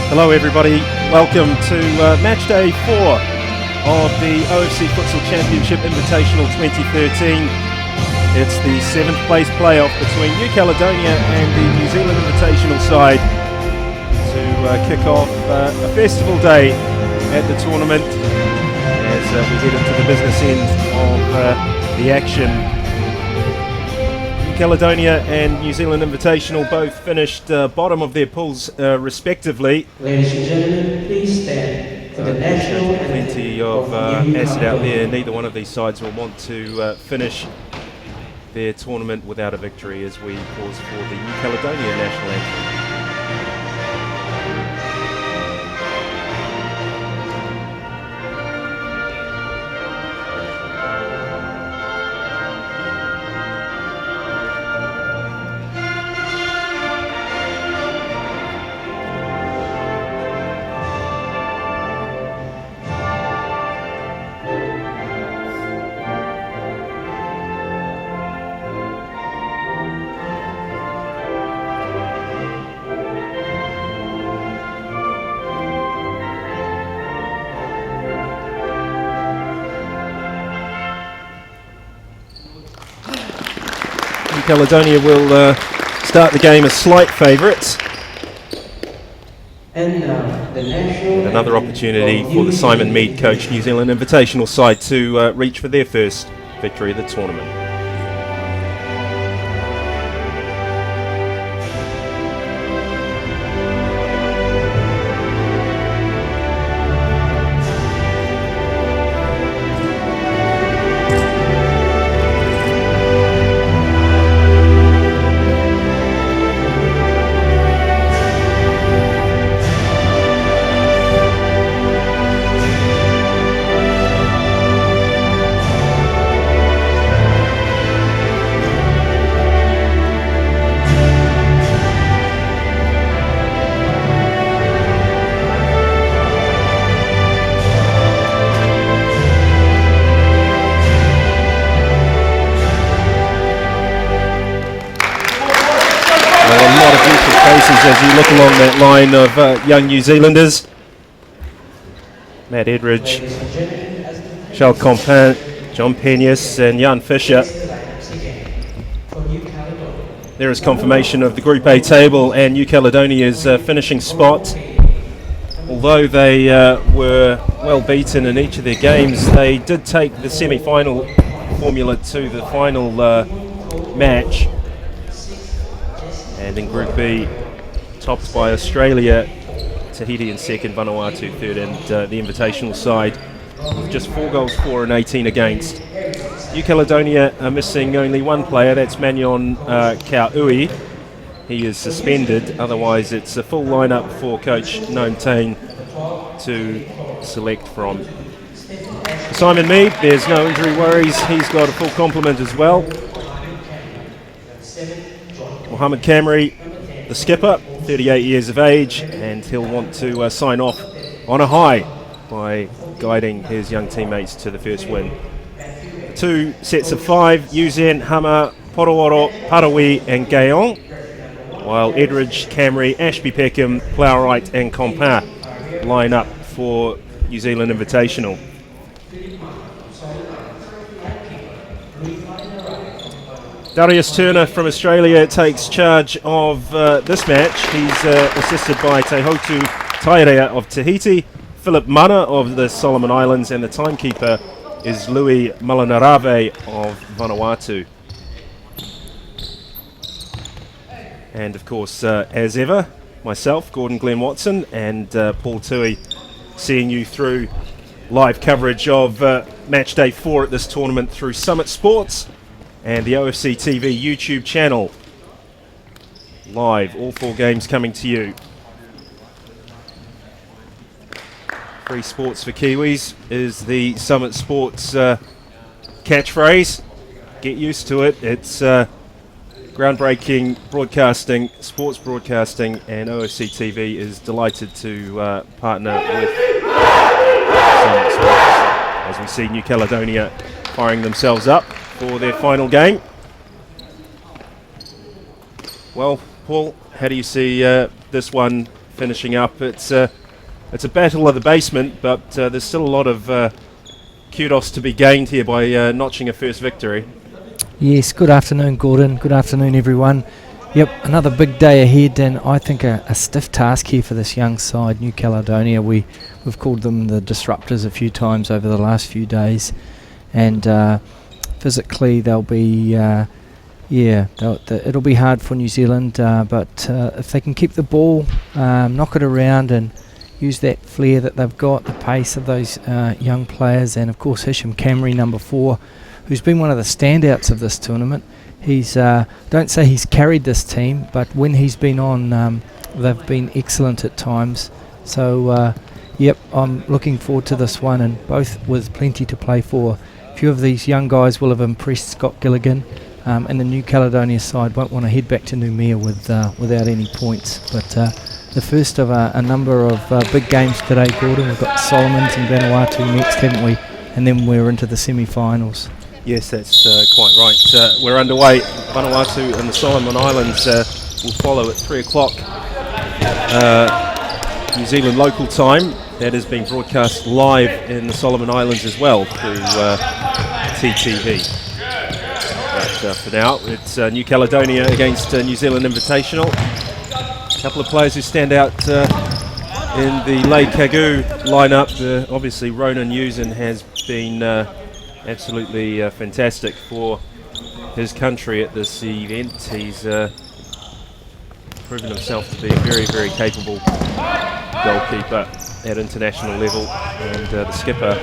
Hello everybody, welcome to match day 4 of the OFC Futsal Championship Invitational 2013. It's the 7th place playoff between New Caledonia and the New Zealand Invitational side to kick off a festival day at the tournament as we head into the business end of the action. Caledonia and New Zealand Invitational both finished bottom of their pools respectively. Ladies and gentlemen, please stand for the national anthem. Plenty of acid out there. Neither one of these sides will want to finish their tournament without a victory as we pause for the New Caledonia national anthem. Caledonia will start the game as slight favourites. And now, the national Another opportunity for the Simon Mead coach New Zealand Invitational side to reach for their first victory of the tournament. As you look along that line of young New Zealanders, Matt Edridge, Charles Compin, John Peñas and Jan Fisher. There is confirmation of the Group A table and New Caledonia's finishing spot. Although they were well beaten in each of their games, they did take the semi-final formula to the final match. And in Group B, topped by Australia, Tahiti in second, Vanuatu third, and the Invitational side with just 4 goals for and 18 against. New Caledonia are missing only one player, that's Magnon Kauui. He is suspended, otherwise it's a full lineup for coach Noam Tain to select from. For Simon Mead, there's no injury worries, he's got a full complement as well. Mohammed Camry, the skipper, 38 years of age, and he'll want to sign off on a high by guiding his young teammates to the first win. 2 sets of 5, Yuzen, Hama, Poroworo, Parawi and Gayon, while Edridge, Camry, Ashby Peckham, Plowright and Compin line up for New Zealand Invitational. Darius Turner from Australia takes charge of this match. He's assisted by Tehotu Tairea of Tahiti, Philip Mana of the Solomon Islands, and the timekeeper is Louis Malanarave of Vanuatu. And of course, as ever, myself, Gordon Glenn Watson, and Paul Tui, seeing you through live coverage of match day 4 at this tournament through Summit Sports and the OFC TV YouTube channel. Live, all 4 games coming to you. Free sports for Kiwis is the Summit Sports catchphrase. Get used to it. It's groundbreaking broadcasting, sports broadcasting, and OFC TV is delighted to partner with Summit Sports as we see New Caledonia firing themselves up for their final game. Well, Paul, how do you see this one finishing up. It's a battle of the basement, but there's still a lot of kudos to be gained here by notching a first victory. Yes, good afternoon, Gordon. Good afternoon, everyone. Yep, another big day ahead, and I think a stiff task here for this young side, New Caledonia. We've called them the disruptors a few times over the last few days, and physically they'll be, it'll be hard for New Zealand, but if they can keep the ball, knock it around and use that flair that they've got, the pace of those young players, and of course Hisham Camry, number 4, who's been one of the standouts of this tournament. He's don't say he's carried this team, but when he's been on, they've been excellent at times. So, yep, I'm looking forward to this one, and both with plenty to play for. A few of these young guys will have impressed Scott Gilligan, and the New Caledonia side won't want to head back to Noumea without any points. But the first of a number of big games today, Gordon. We've got Solomons and Vanuatu next, haven't we? And then we're into the semi-finals. Yes, that's quite right. We're underway. Vanuatu and the Solomon Islands will follow at 3 o'clock New Zealand local time. That is being broadcast live in the Solomon Islands as well through TTV. But for now, it's New Caledonia against New Zealand Invitational. A couple of players who stand out in the Lei Kagoo lineup. Obviously, Ronan Yusin has been absolutely fantastic for his country at this event. He's proven himself to be a very, very capable goalkeeper at international level, and the skipper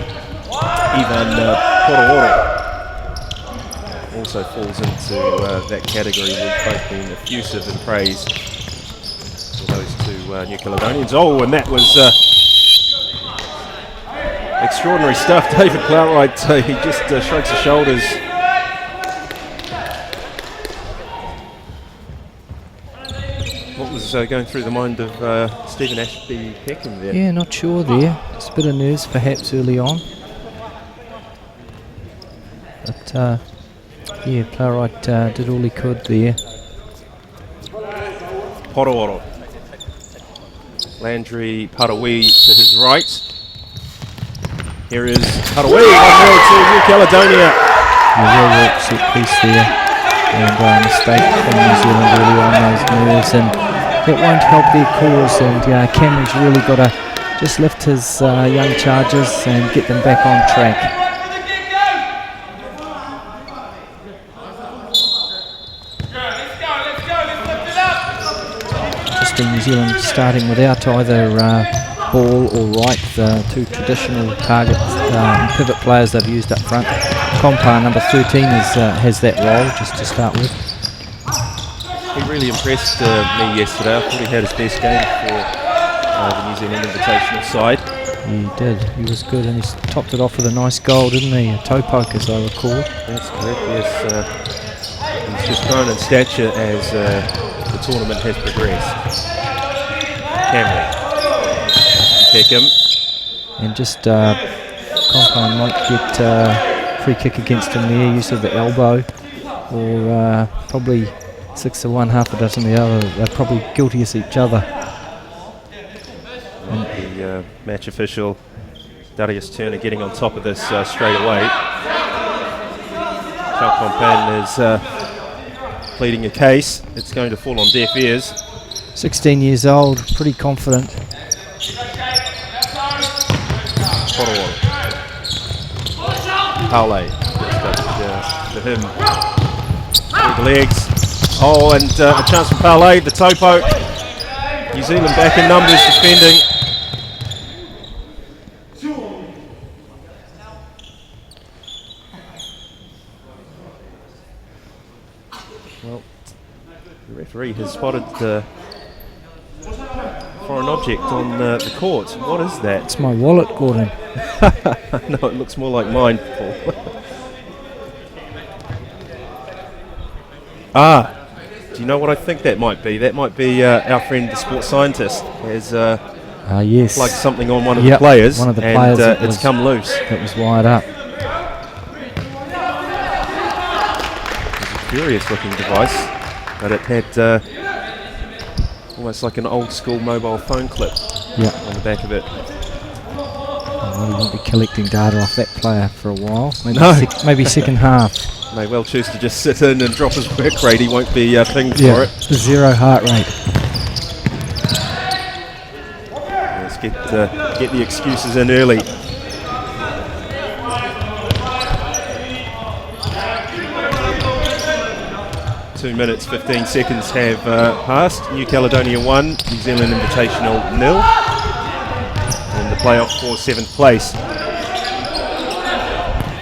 Ivan Poroworo also falls into that category. We've both been effusive in praise for those two New Caledonians. Oh, and that was extraordinary stuff. David Plowright, he just shrugs his shoulders. What was going through the mind of Stephen Ashby Peckham there? Yeah, not sure there. Just a bit of nerves perhaps early on. But yeah, Plowright did all he could there. Poroworo. Landry Parawi to his right. Here is Parawi, 1-0 to New Caledonia. Well set piece there, and mistake from New Zealand early on those nerves, and that won't help their cause. And Cameron's really got to just lift his young charges and get them back on track. Interesting, New Zealand starting without either Ball or Wright, the two traditional target pivot players they've used up front. Compar, number 13, has that role just to start with. He really impressed me yesterday. I thought he had his best game for the New Zealand Invitational side. He did. He was good, and he topped it off with a nice goal, didn't he? A toe poke, as I recall. That's correct, yes. He's just grown in stature as the tournament has progressed. Camry. Peckham. And just Compar might get free kick against him there, use of the elbow, or probably 6 to 1, half a dozen the other. They're probably guilty as each other. And the match official, Darius Turner, getting on top of this straight away. Charles Compan is pleading a case. It's going to fall on deaf ears. 16 years old, pretty confident. Paule, to him, through the legs. Oh, and a chance for Paule, the toe poke. New Zealand back in numbers defending. Well, the referee has spotted foreign object on the court. What is that? It's my wallet, Gordon. No, it looks more like mine, Paul. Do you know what I think that might be? That might be our friend, the sports scientist, has yes, plugged something on one of the players, and it's come loose. It was wired up. It's a curious looking device, but it had Almost like an old school mobile phone clip on the back of it. Well, we won't be collecting data off that player for a while. Maybe, No. Maybe second half. May well choose to just sit in and drop his work rate. He won't be pinged for it. 0 heart rate. Let's get the excuses in early. Two minutes, 15 seconds have passed. New Caledonia 1, New Zealand Invitational 0. And the playoff for 7th place.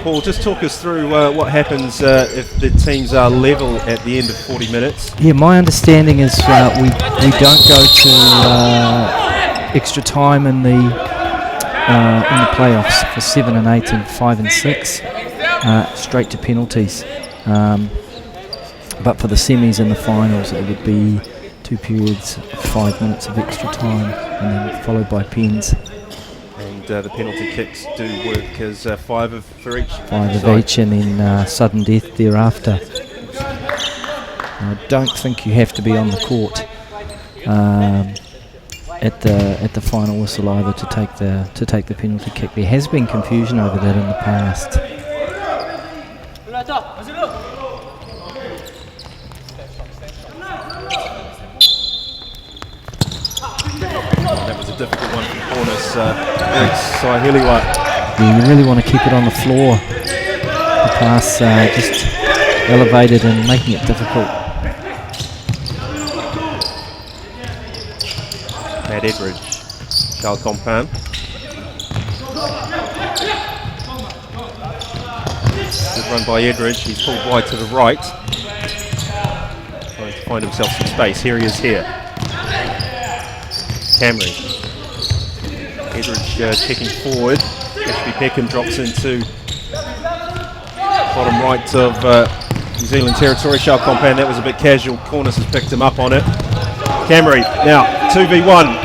Paul, just talk us through what happens if the teams are level at the end of 40 minutes. Yeah, my understanding is we don't go to extra time in the playoffs for 7 and 8 and 5 and 6, straight to penalties. But for the semis and the finals, it would be 2 periods, 5 minutes of extra time, and then followed by pens. And the penalty kicks do work as 5 for each. 5 of each, and then sudden death thereafter. I don't think you have to be on the court at the final whistle either to take the penalty kick. There has been confusion over that in the past. That was a difficult one from Cornus. Sahiliwa. Yeah, you really want to keep it on the floor. The pass just elevated and making it difficult. Matt Edridge, Charles Compan. Good run by Edridge. He's pulled wide to the right. Trying to find himself some space. Here he is here. Camry. Edridge checking forward. Ashby Peckham drops into bottom right of New Zealand territory. Charles Compan, that was a bit casual. Cornus has picked him up on it. Camry now 2v1.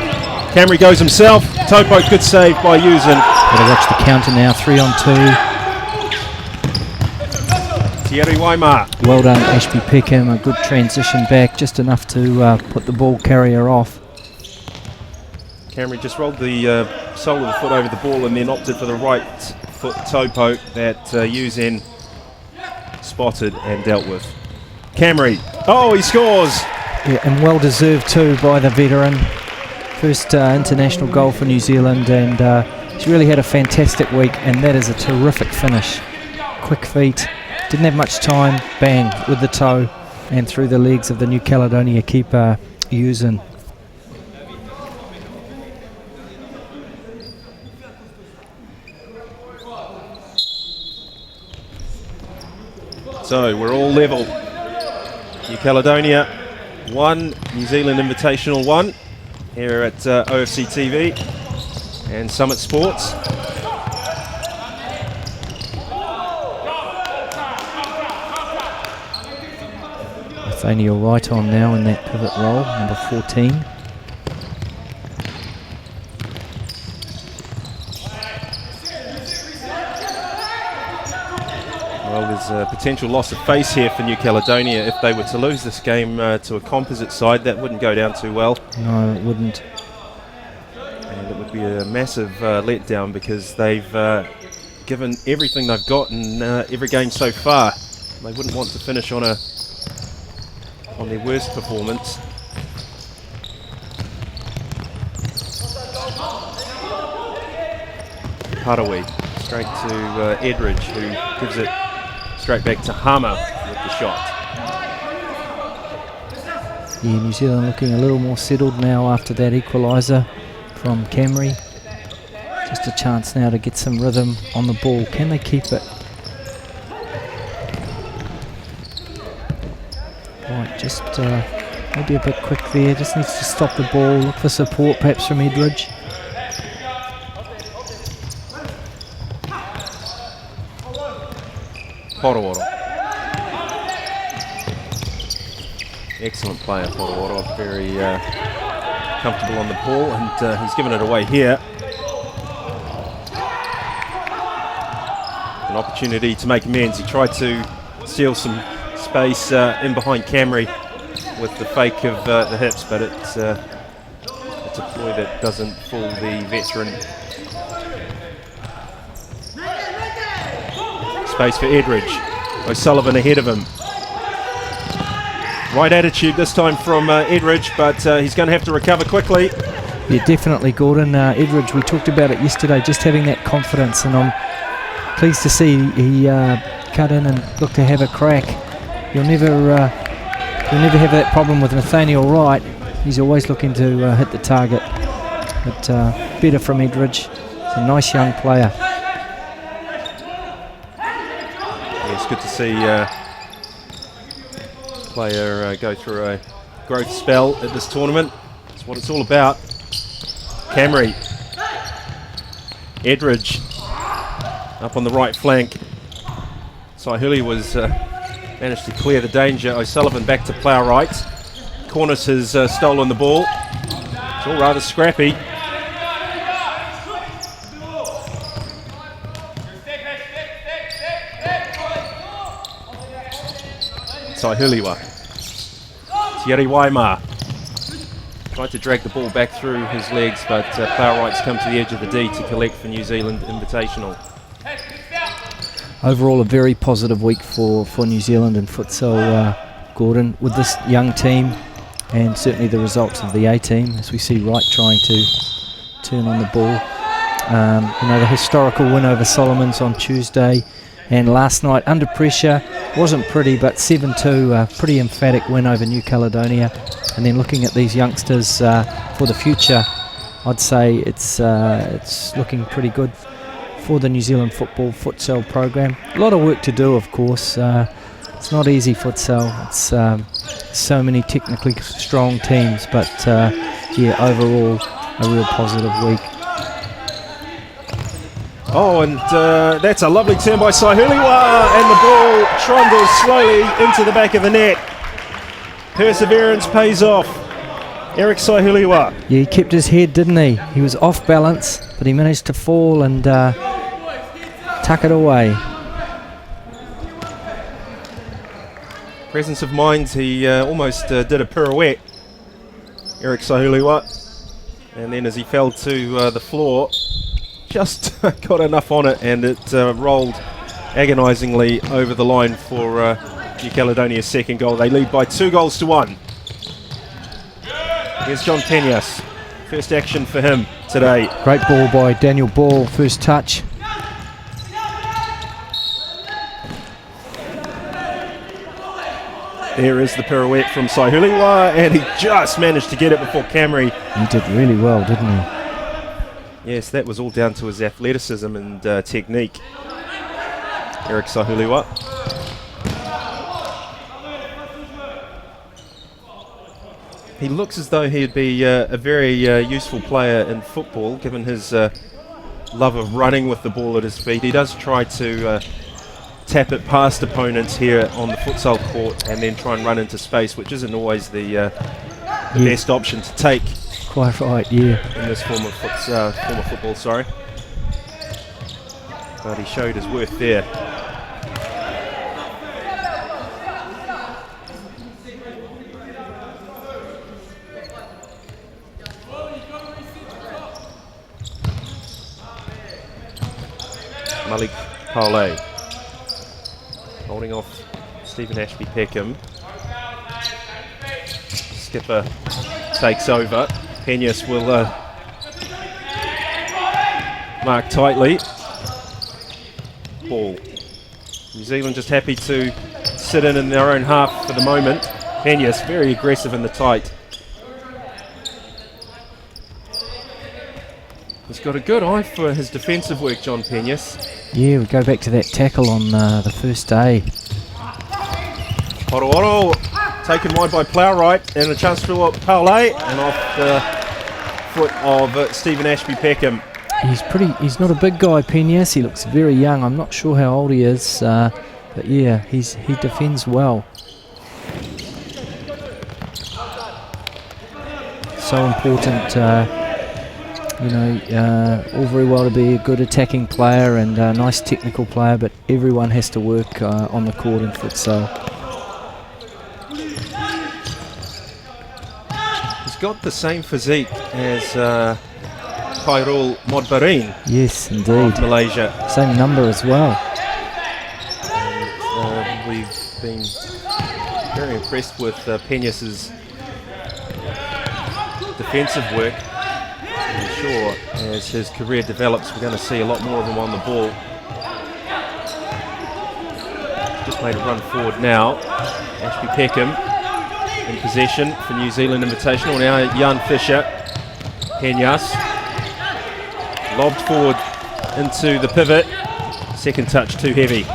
Camry goes himself. Topo, good save by Usen. Gotta watch the counter now. 3 on 2. Thierry Waimar. Well done, Ashby Peckham. A good transition back, just enough to put the ball carrier off. Camry just rolled the sole of the foot over the ball and then opted for the right foot topo that Usen spotted and dealt with. Camry. Oh, he scores! Yeah, and well deserved too by the veteran. First international goal for New Zealand, and she really had a fantastic week, and that is a terrific finish. Quick feet, didn't have much time, bang, with the toe and through the legs of the New Caledonia keeper, Usen. So we're all level. New Caledonia 1, New Zealand Invitational 1 here at OFC TV and Summit Sports. Nathaniel right on now in that pivot role, number 14. Well, there's a potential loss of face here for New Caledonia. If they were to lose this game to a composite side, that wouldn't go down too well. No, it wouldn't. And it would be a massive letdown because they've given everything they've got in every game so far. They wouldn't want to finish on their worst performance. Haraway straight to Edridge, who gives it straight back to Hama with the shot. Yeah, New Zealand looking a little more settled now after that equaliser from Camry. Just a chance now to get some rhythm on the ball. Can they keep it? Right, just maybe a bit quick there. Just needs to stop the ball. Look for support perhaps from Edridge. Poroworo. Excellent player, Poroworo. Very comfortable on the ball, and he's given it away here. An opportunity to make amends. He tried to steal some space in behind Camry, with the fake of the hips, but it's a ploy that doesn't fool the veteran. Space for Edridge. O'Sullivan ahead of him. Right attitude this time from Edridge, but he's going to have to recover quickly. Yeah, definitely, Gordon. Edridge, we talked about it yesterday, just having that confidence, and I'm pleased to see he cut in and looked to have a crack. You'll never have that problem with Nathaniel Wright. He's always looking to hit the target. But better from Edridge. He's a nice young player. Yeah, it's good to see player go through a growth spell at this tournament. That's what it's all about. Camry. Edridge up on the right flank. Saihuli was managed to clear the danger. O'Sullivan back to Plowright. Cornice has stolen the ball. It's all rather scrappy. Saihuliwa. Thierry Waimar tried to drag the ball back through his legs, but Plowright's come to the edge of the D to collect for New Zealand Invitational. Overall, a very positive week for New Zealand in futsal, Gordon, with this young team, and certainly the results of the A team, as we see Wright trying to turn on the ball. The historical win over Solomons on Tuesday, and last night under pressure, wasn't pretty, but 7-2, a pretty emphatic win over New Caledonia. And then looking at these youngsters for the future, I'd say it's looking pretty good for the New Zealand futsal program. A lot of work to do, of course. It's not easy futsal. It's so many technically strong teams, but overall a real positive week. Oh, and that's a lovely turn by Saihuliwa, and the ball trundles slowly into the back of the net. Perseverance pays off. Eric Saihuliwa. Yeah, he kept his head, didn't he? He was off balance, but he managed to fall and tuck it away. Presence of mind, he almost did a pirouette, Eric Saihuliwa. And then as he fell to the floor, just got enough on it, and it rolled agonisingly over the line for New Caledonia's second goal. They lead by 2-1. Here's John Peñas. First action for him today. Great ball by Daniel Ball, first touch. There is the pirouette from Saihuliwa, and he just managed to get it before Camry. He did really well, didn't he? Yes, that was all down to his athleticism and technique. Eric Saihuliwa. He looks as though he'd be a very useful player in football, given his love of running with the ball at his feet. He does try to tap it past opponents here on the futsal court and then try and run into space, which isn't always the best option to take. Quite right, yeah. In this form of football, sorry. But he showed his worth there. Malik Paulé holding off Stephen Ashby Peckham. Skipper takes over. Peñas will mark tightly. Ball. New Zealand just happy to sit in their own half for the moment. Peñas very aggressive in the tight. He's got a good eye for his defensive work, John Peñas. Yeah, we go back to that tackle on the first day. Oro taken wide by Plowright, and a chance for Paulé, and off the foot of Stephen Ashby Peckham. He's not a big guy, Peñas. He looks very young. I'm not sure how old he is, but yeah, he defends well. So important. All very well to be a good attacking player and a nice technical player, but everyone has to work on the court in futsal. got the same physique as Khairul Modbarin Yes, of indeed. Malaysia. Same number as well. And, we've been very impressed with Peñas's defensive work. I'm sure as his career develops, we're going to see a lot more of him on the ball. Just made a run forward now. Ashby Peckham in possession for New Zealand Invitational. Now Jan Fisher. Peñas lobbed forward into the pivot. Second touch too heavy.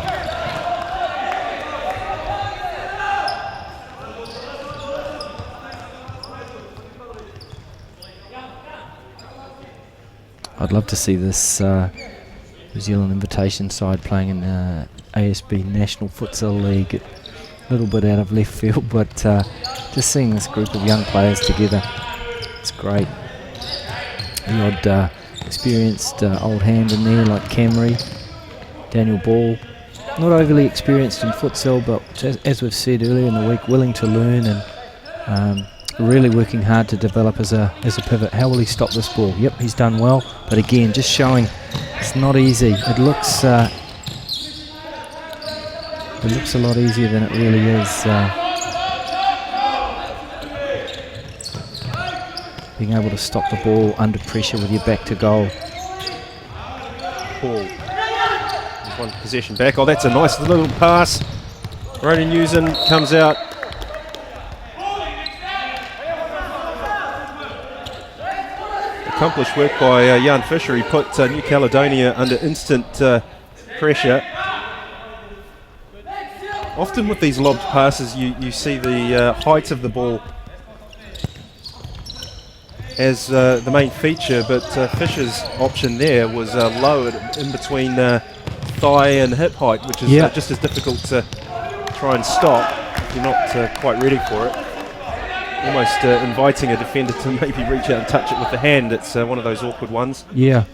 I'd love to see this New Zealand Invitation side playing in ASB National Futsal League. A little bit out of left field, but just seeing this group of young players together, it's great. The odd experienced old hand in there like Camry, Daniel Ball, not overly experienced in futsal, but as we've said earlier in the week, willing to learn and really working hard to develop as a pivot. How will he stop this ball? Yep, he's done well, but again, just showing it's not easy. It looks a lot easier than it really is. Being able to stop the ball under pressure with your back to goal. Paul, one possession back. Oh, that's a nice little pass. Ronan Newson comes out. Accomplished work by Jan Fisher. He put New Caledonia under instant pressure. Often with these lobbed passes, you see the height of the ball as the main feature, but Fisher's option there was lowered in between thigh and hip height, which is just as difficult to try and stop if you're not quite ready for it. Almost inviting a defender to maybe reach out and touch it with the hand. It's one of those awkward ones. Yeah.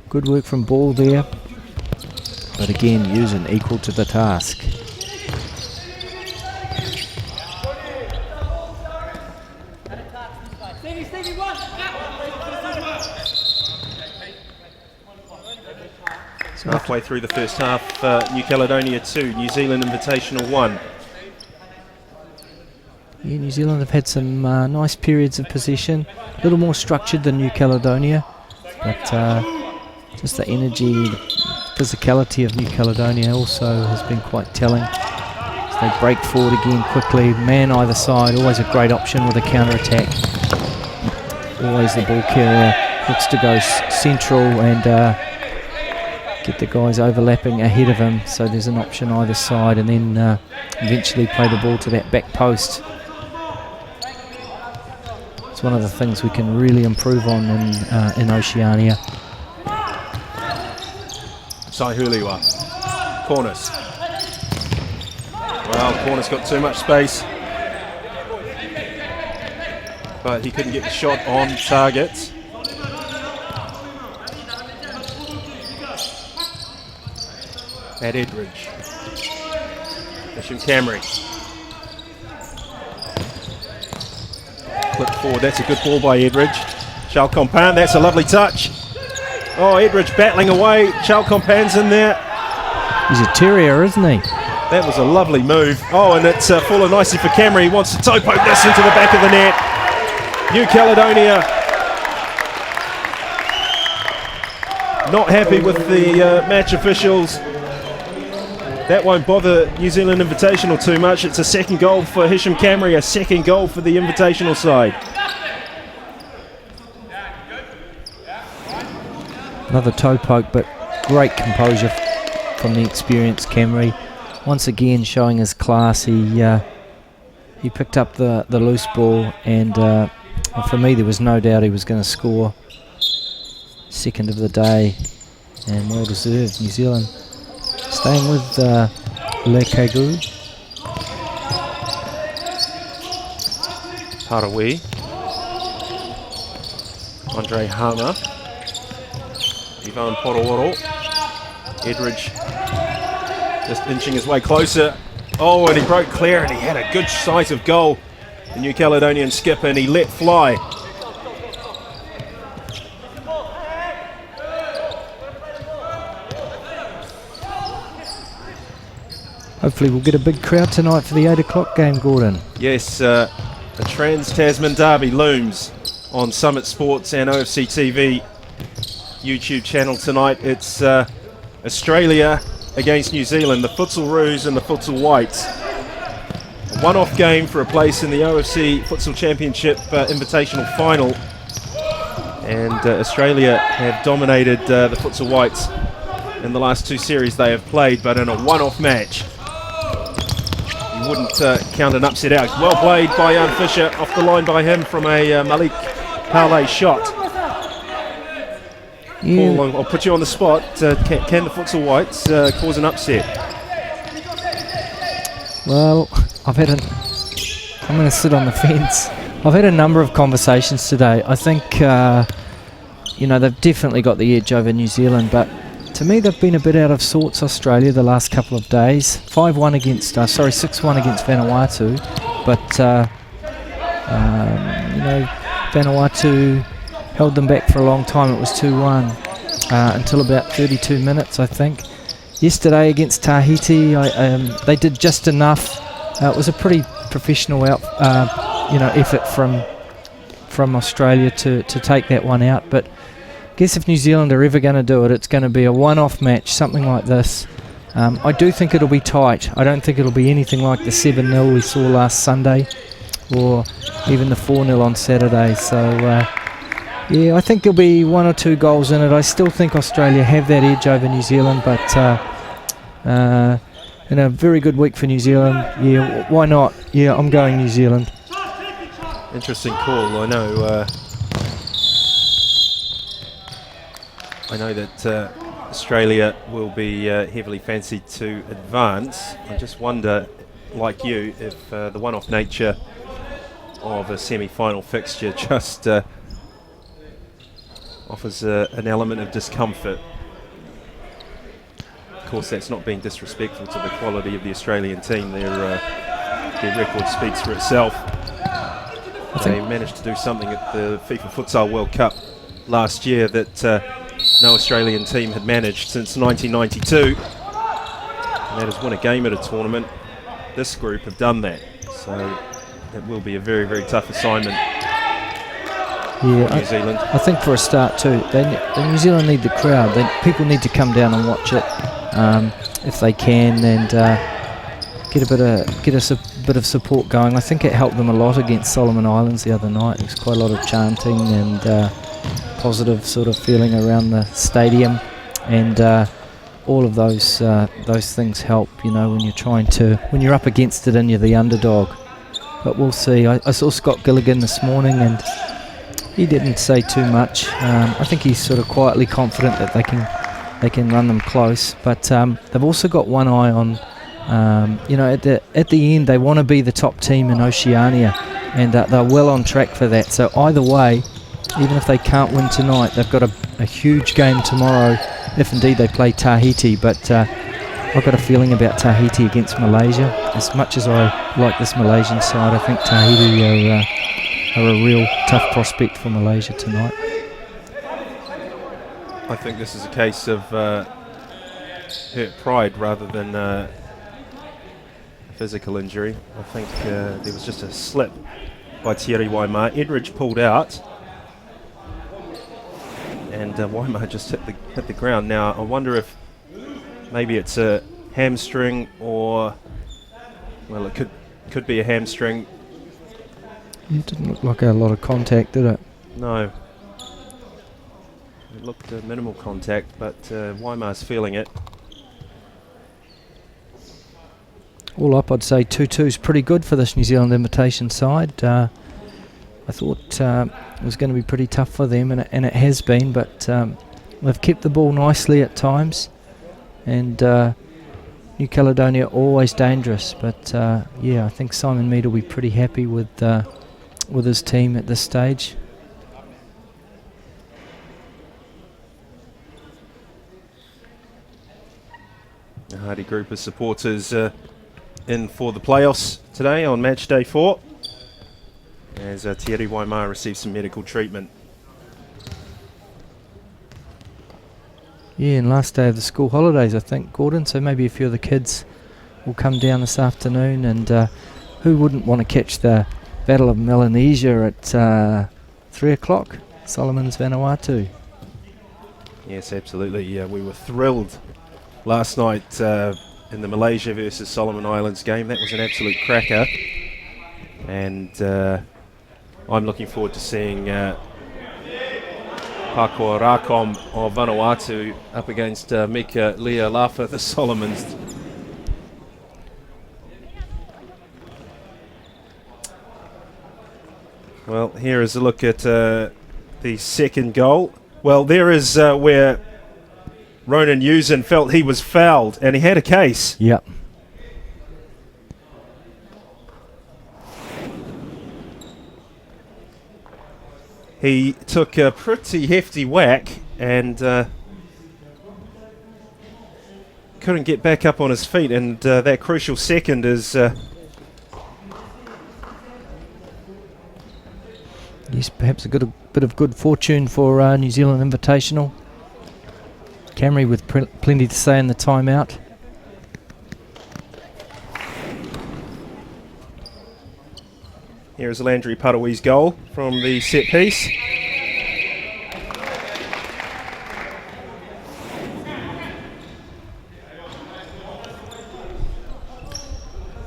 Good work from Ball there. But again, Newson equal to the task. So halfway through the first half, New Caledonia 2, New Zealand Invitational 1. Yeah, New Zealand have had some nice periods of possession, a little more structured than New Caledonia, but just the energy, the physicality of New Caledonia also has been quite telling. So they break forward again quickly, man either side, always a great option with a counter-attack. Always the ball carrier looks to go central and get the guys overlapping ahead of him, so there's an option either side, and then eventually play the ball to that back post. It's one of the things we can really improve on in Oceania. Sai Huliwa, Corners. Well, Corners got too much space, but he couldn't get the shot on target. At Edridge. Hisham Camry. Flip forward, that's a good ball by Edridge. Charles Compan, that's a lovely touch. Oh, Edridge battling away. Charles Compan's in there. He's a terrier, isn't he? That was a lovely move. Oh, and it's fallen nicely for Camry. He wants to toe poke this into the back of the net. New Caledonia not happy with the match officials. That won't bother New Zealand Invitational too much. It's a second goal for Hisham Camry, a second goal for the Invitational side. Another toe poke, but great composure from the experienced Camry. Once again showing his class. He picked up the loose ball, and for me there was no doubt he was going to score. Second of the day, and well deserved. New Zealand staying with Le Kagou. Parawi. Andre Hama. Ivan Poroworo. Edridge just inching his way closer. Oh, and he broke clear, and he had a good sight of goal. the New Caledonian skipper, and he let fly. Hopefully we'll get a big crowd tonight for the 8 o'clock game, Gordon. Yes, a Trans-Tasman derby looms on Summit Sports and OFC TV YouTube channel tonight. It's Australia against New Zealand, the Futsal Roos and the Futsal Whites. A one-off game for a place in the OFC Futsal Championship Invitational Final. And Australia have dominated the Futsal Whites in the last 2 series they have played, but in a one-off match. You wouldn't count an upset out. Well played by Jan Fisher, off the line by him from a Malik Pale shot. Yeah. Paul, I'll put you on the spot. Can the Futsal Whites cause an upset? Well, I'm going to sit on the fence. I've had a number of conversations today. I think, they've definitely got the edge over New Zealand, but to me they've been a bit out of sorts, Australia, the last couple of days. 6-1 against Vanuatu, but Vanuatu held them back for a long time. It was 2-1 until about 32 minutes, I think. Yesterday against Tahiti, they did just enough. It was a pretty professional effort from Australia to take that one out. But I guess if New Zealand are ever going to do it, it's going to be a one-off match, something like this. I do think it'll be tight. I don't think it'll be anything like the 7-0 we saw last Sunday, or even the 4-0 on Saturday. So I think there'll be 1 or 2 goals in it. I still think Australia have that edge over New Zealand, but in a very good week for New Zealand, why not? Yeah, I'm going New Zealand. Interesting call. I know that Australia will be heavily fancied to advance. I just wonder, like you, if the one-off nature of a semi-final fixture just offers an element of discomfort. Of course, that's not being disrespectful to the quality of the Australian team. Their record speaks for itself. They managed to do something at the FIFA Futsal World Cup last year that no Australian team had managed since 1992. And that is win a game at a tournament. This group have done that. So it will be a very, very tough assignment. New Zealand. I think for a start too, New Zealand need the crowd. People need to come down and watch it if they can, and get a bit of support going. I think it helped them a lot against Solomon Islands the other night. There was quite a lot of chanting and positive sort of feeling around the stadium, and all of those things help. When you're up against it and you're the underdog. But we'll see. I saw Scott Gilligan this morning, and he didn't say too much. I think he's sort of quietly confident that they can run them close. But they've also got one eye on, at the end they want to be the top team in Oceania, and they're well on track for that. So either way, even if they can't win tonight, they've got a huge game tomorrow, if indeed they play Tahiti. But I've got a feeling about Tahiti against Malaysia. As much as I like this Malaysian side, I think Tahiti are a real tough prospect for Malaysia tonight. I think this is a case of hurt pride rather than a physical injury. I think there was just a slip by Thierry Waimar. Edridge pulled out, and Waimar just hit the ground. Now I wonder if maybe it's a hamstring, or it could be a hamstring. It didn't look like a lot of contact, did it? No. It looked minimal contact, but Weimar's feeling it. All up, I'd say 2-2 is pretty good for this New Zealand invitation side. I thought it was going to be pretty tough for them, and it has been, but they've kept the ball nicely at times, and New Caledonia always dangerous. But I think Simon Mead will be pretty happy with his team at this stage. A hearty group of supporters in for the playoffs today on match day 4. as Thierry Waimar receives some medical treatment. Yeah, and last day of the school holidays, I think, Gordon, so maybe a few of the kids will come down this afternoon, and who wouldn't want to catch the Battle of Melanesia at 3 o'clock, Solomon's Vanuatu. Yes, absolutely. We were thrilled last night in the Malaysia versus Solomon Islands game. That was an absolute cracker. And I'm looking forward to seeing Pakoa Rakom of Vanuatu up against Mika Lealafa, the Solomons. Well, here is a look at the second goal. Well, there is where Ronan Yusin felt he was fouled, and he had a case. Yep. He took a pretty hefty whack and couldn't get back up on his feet, and that crucial second is... Yes, perhaps a bit of good fortune for New Zealand Invitational. Camry with plenty to say in the timeout. Here is Landry Padawi's goal from the set piece.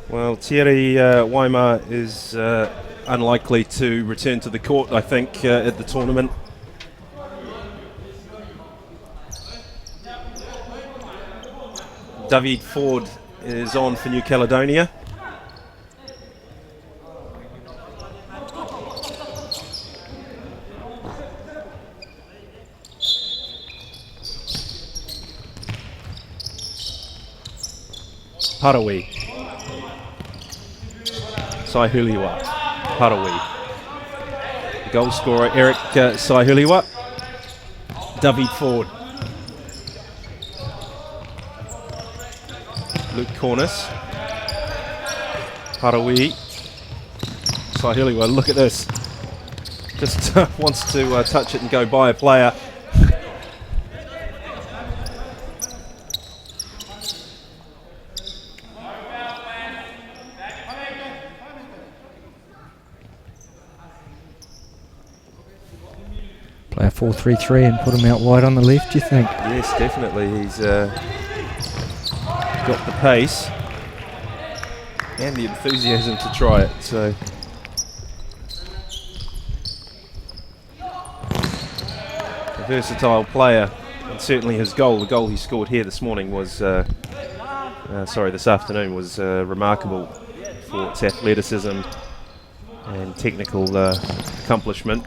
Well, Thierry Waimar is unlikely to return to the court, I think, at the tournament. David Ford is on for New Caledonia. Parawi. Saihuliwa. Parawi. The goal scorer Eric Saihuliwa. David Ford. Luke Cornice. Parawi. Saihuliwa. Look at this. Just wants to touch it and go by a player. Play a 4-3-3 and put him out wide on the left, do you think? Yes, definitely. He's got the pace and the enthusiasm to try it. So a versatile player, and certainly his goal, the goal he scored here this morning was, this afternoon was remarkable for its athleticism and technical accomplishment.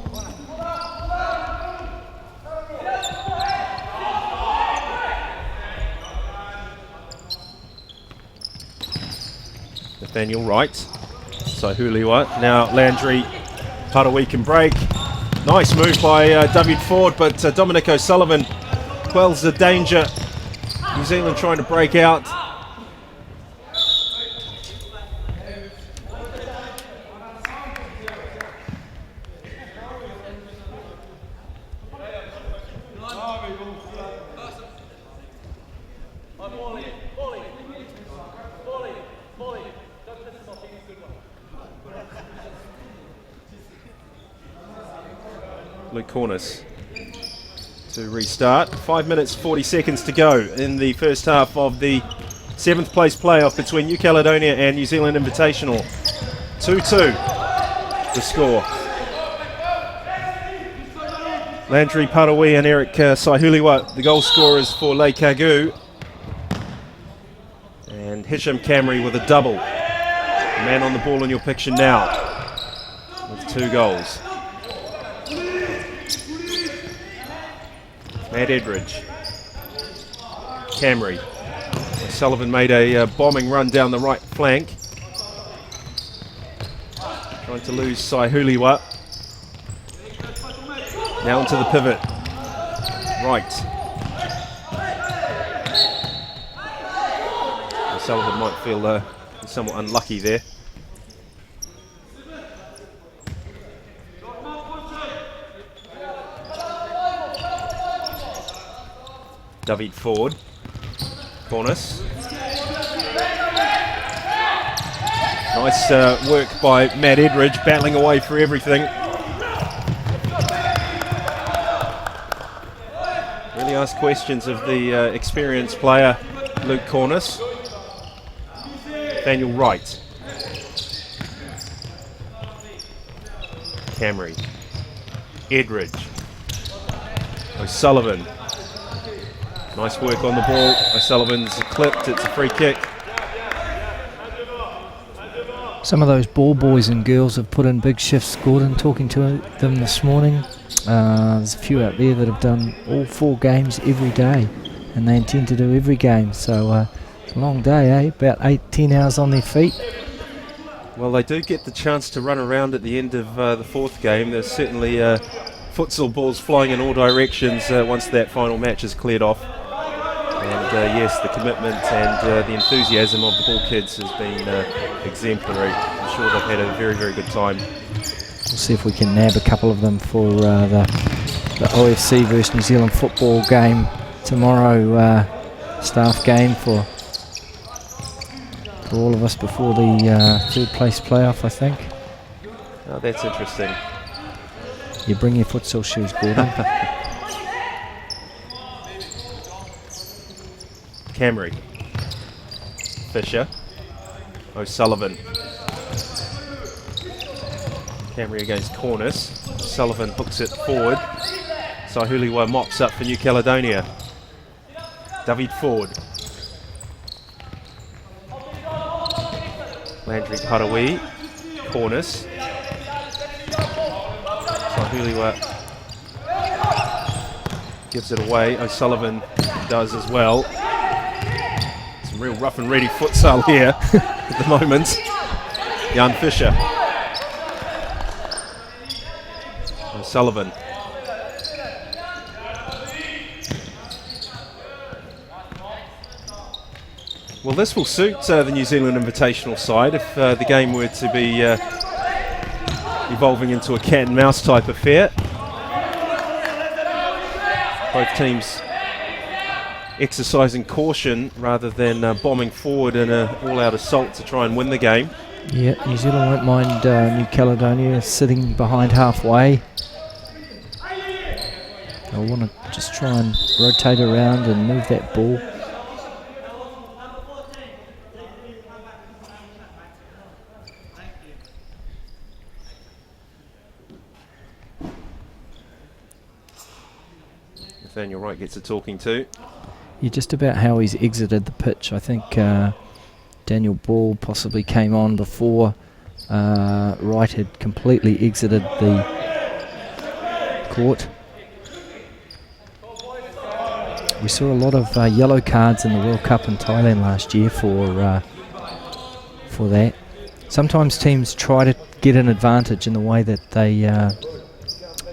Nathaniel Wright, Saihuliwa, now Landry Padawi can break. Nice move by David Ford, but Dominic O'Sullivan quells the danger. New Zealand trying to break out. Luke Cornice to restart. 5 minutes 40 seconds to go in the first half of the 7th place playoff between New Caledonia and New Zealand Invitational. 2-2 the score. Landry Padawi and Eric Saihuliwa, the goal scorers for Le Kagu. And Hisham Camry with a double. Man on the ball in your picture now with 2 goals. Matt Edridge. Camry. Sullivan made a bombing run down the right flank. Trying to lose Saihuliwa. Now into the pivot. Right. Sullivan might feel somewhat unlucky there. David Ford. Cornice. Nice work by Matt Edridge, battling away for everything. Really asked questions of the experienced player, Luke Cornice. Daniel Wright. Camry. Edridge. O'Sullivan. Nice work on the ball. O'Sullivan's clipped, it's a free kick. Some of those ball boys and girls have put in big shifts, Gordon, talking to them this morning. There's a few out there that have done all 4 games every day, and they intend to do every game. So it's a long day, eh? About 8-10 hours on their feet. Well, they do get the chance to run around at the end of the 4th game. There's certainly futsal balls flying in all directions once that final match is cleared off. And yes, the commitment and the enthusiasm of the ball kids has been exemplary. I'm sure they've had a very, very good time. We'll see if we can nab a couple of them for the OFC versus New Zealand football game tomorrow, staff game for all of us before the 3rd place playoff, I think. Oh, that's interesting. You bring your futsal shoes, Gordon. Camry. Fisher. O'Sullivan. Camry against Cornice. Sullivan hooks it forward. Sahuliwa mops up for New Caledonia. David Ford. Landry Parawi. Cornice. Sahuliwa gives it away. O'Sullivan does as well. Some real rough and ready futsal here at the moment. Jan Fisher. O'Sullivan. Well, this will suit the New Zealand Invitational side if the game were to be evolving into a cat and mouse type affair. Both teams exercising caution rather than bombing forward in an all-out assault to try and win the game. Yeah, New Zealand won't mind New Caledonia sitting behind halfway. They'll want to just try and rotate around and move that ball. Nathaniel Wright gets a talking to. Yeah, just about how he's exited the pitch. I think Daniel Ball possibly came on before Wright had completely exited the court. We saw a lot of yellow cards in the World Cup in Thailand last year for that. Sometimes teams try to get an advantage in the way that they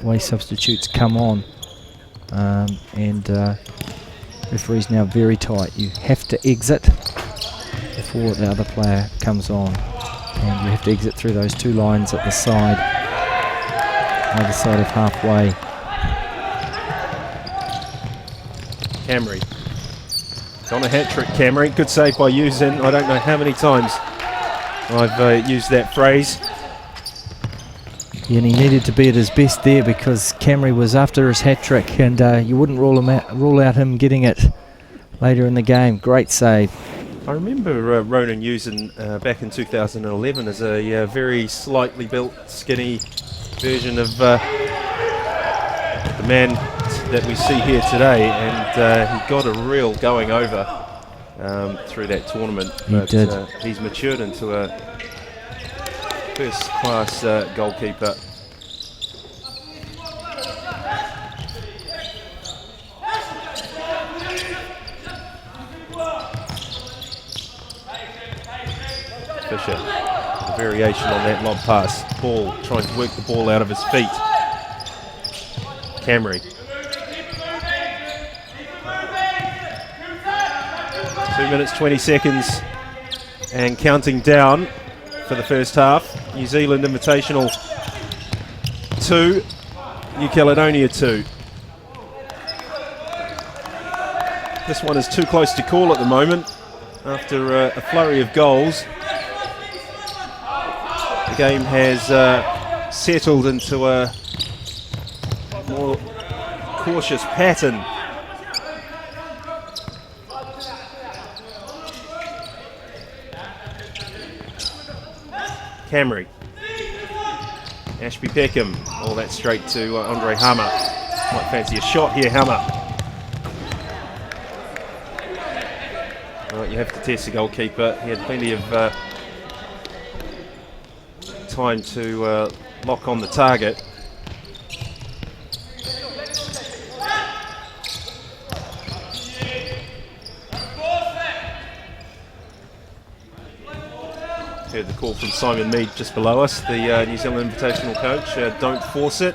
way substitutes come on. And referee's now very tight. You have to exit before the other player comes on, and you have to exit through those 2 lines at the side, either side of halfway. Camry. It's on a hat-trick, Camry. Good save by Yusin. I don't know how many times I've used that phrase. Yeah, and he needed to be at his best there because Camry was after his hat-trick, and you wouldn't rule out him getting it later in the game. Great save. I remember Ronan Yusin back in 2011 as a very slightly built, skinny version of the man that we see here today, and he got a real going over through that tournament. He did. He's matured into a first-class goalkeeper. Fisher, a variation on that lob pass. Ball, trying to work the ball out of his feet. Camry. 2 minutes, 20 seconds, and counting down for the first half. New Zealand Invitational 2, New Caledonia 2. This one is too close to call at the moment after a flurry of goals. The game has settled into a more cautious pattern. Camry, Ashby Peckham, all that straight to Andre Hammer. Might fancy a shot here, Hammer. Well, you have to test the goalkeeper. He had plenty of time to lock on the target. Heard the call from Simon Mead just below us, the New Zealand Invitational coach. Don't force it.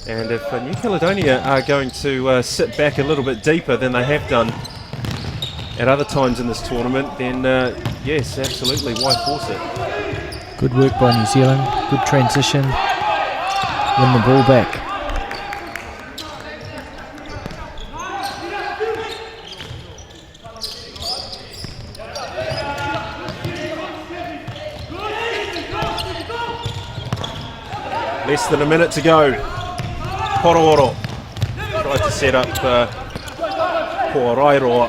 And if New Caledonia are going to sit back a little bit deeper than they have done at other times in this tournament, then yes, absolutely, why force it? Good work by New Zealand, good transition, win the ball back. Less than a minute to go. Porooro tried to set up Porairo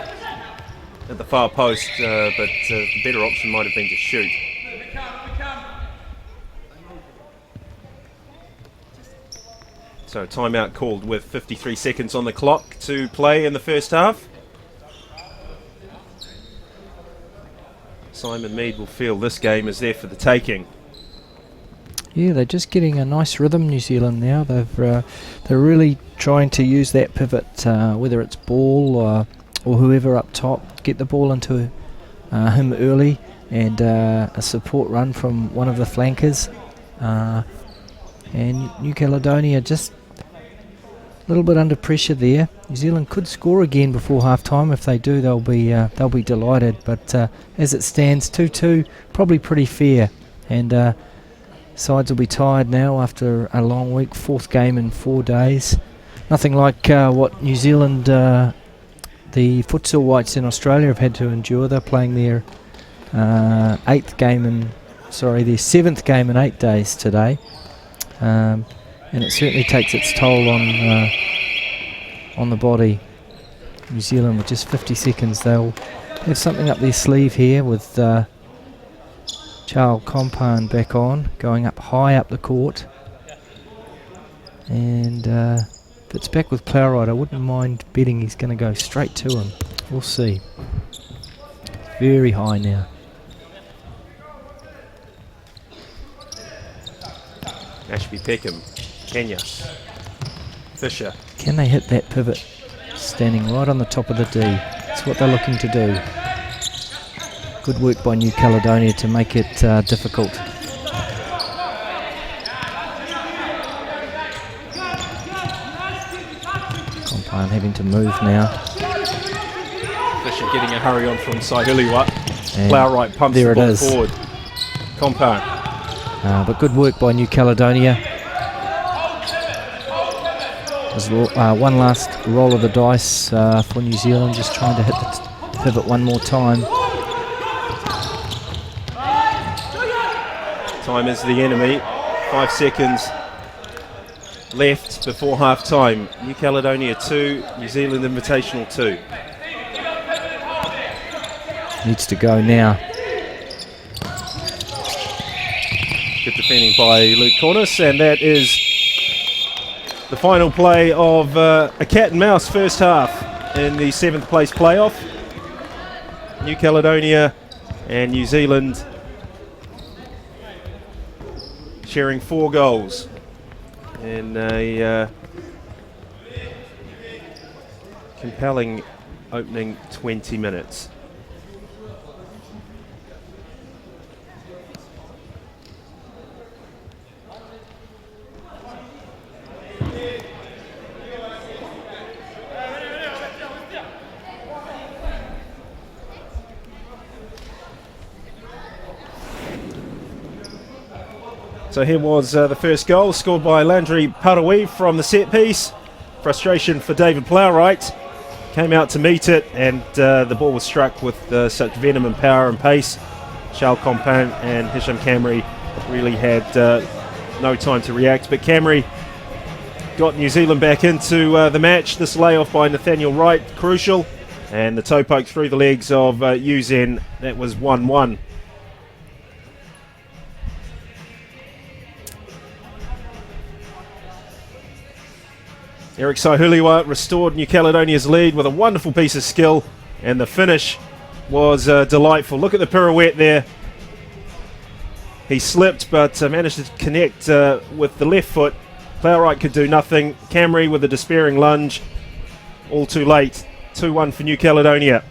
at the far post, but the better option might have been to shoot. So timeout called with 53 seconds on the clock to play in the first half. Simon Mead will feel this game is there for the taking. Yeah, they're just getting a nice rhythm, New Zealand now. They're really trying to use that pivot, whether it's Ball or whoever up top, get the ball into him early, and a support run from one of the flankers. And New Caledonia just a little bit under pressure there. New Zealand could score again before half time. If they do, they'll be delighted. But as it stands, 2-2, probably pretty fair. And sides will be tired now after a long week, fourth game in 4 days. Nothing like what New Zealand, the futsal whites in Australia have had to endure. They're playing their their 7th game in 8 days today. And it certainly takes its toll on the body. New Zealand with just 50 seconds, they'll have something up their sleeve here with Charles Compan back on, going up high up the court. And if it's back with Plowright, I wouldn't mind betting he's going to go straight to him. We'll see. Very high now. Ashby Peckham, Kenyas, Fisher. Can they hit that pivot standing right on the top of the D? That's what they're looking to do. Good work by New Caledonia to make it difficult. Compan having to move now. Fisher getting a hurry on from Saihiliwa. And Plowright pumps there the ball it is. forward. Compan. But good work by New Caledonia. There's one last roll of the dice for New Zealand, just trying to hit the pivot one more time. Time is the enemy. 5 seconds left before half time. New Caledonia 2, New Zealand Invitational 2. Needs to go now. Good defending by Luke Cornish, and that is the final play of a cat and mouse first half in the 7th place playoff. New Caledonia and New Zealand sharing 4 goals in a compelling opening 20 minutes. So here was the first goal, scored by Landry Parawi from the set piece. frustration for David Plowright. Came out to meet it, and the ball was struck with such venom and power and pace. Charles Compin and Hisham Camry really had no time to react, but Camry got New Zealand back into the match. This layoff by Nathaniel Wright, crucial, and the toe poke through the legs of Uzen. That was 1-1. Eric Saihuliwa restored New Caledonia's lead with a wonderful piece of skill, and the finish was delightful. Look at the pirouette there. He slipped but managed to connect with the left foot. Plowright could do nothing. Camry with a despairing lunge. All too late. 2-1 for New Caledonia.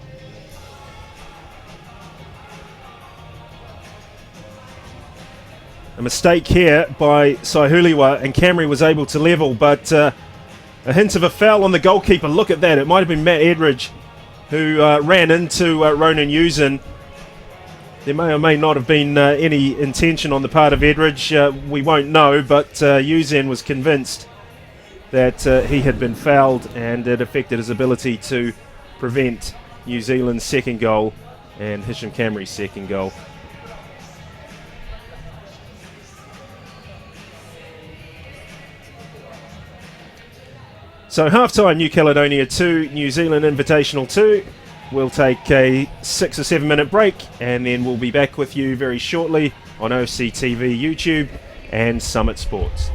A mistake here by Saihuliwa, and Camry was able to level, but a hint of a foul on the goalkeeper. Look at that. It might have been Matt Edridge who ran into Ronan Uzen. There may or may not have been any intention on the part of Edridge. We won't know, but Uzen was convinced that he had been fouled, and it affected his ability to prevent New Zealand's second goal and Hisham Camry's second goal. So half-time, New Caledonia 2, New Zealand Invitational 2. We'll take a 6 or 7 minute break, and then we'll be back with you very shortly on OFC TV, YouTube and Summit Sports.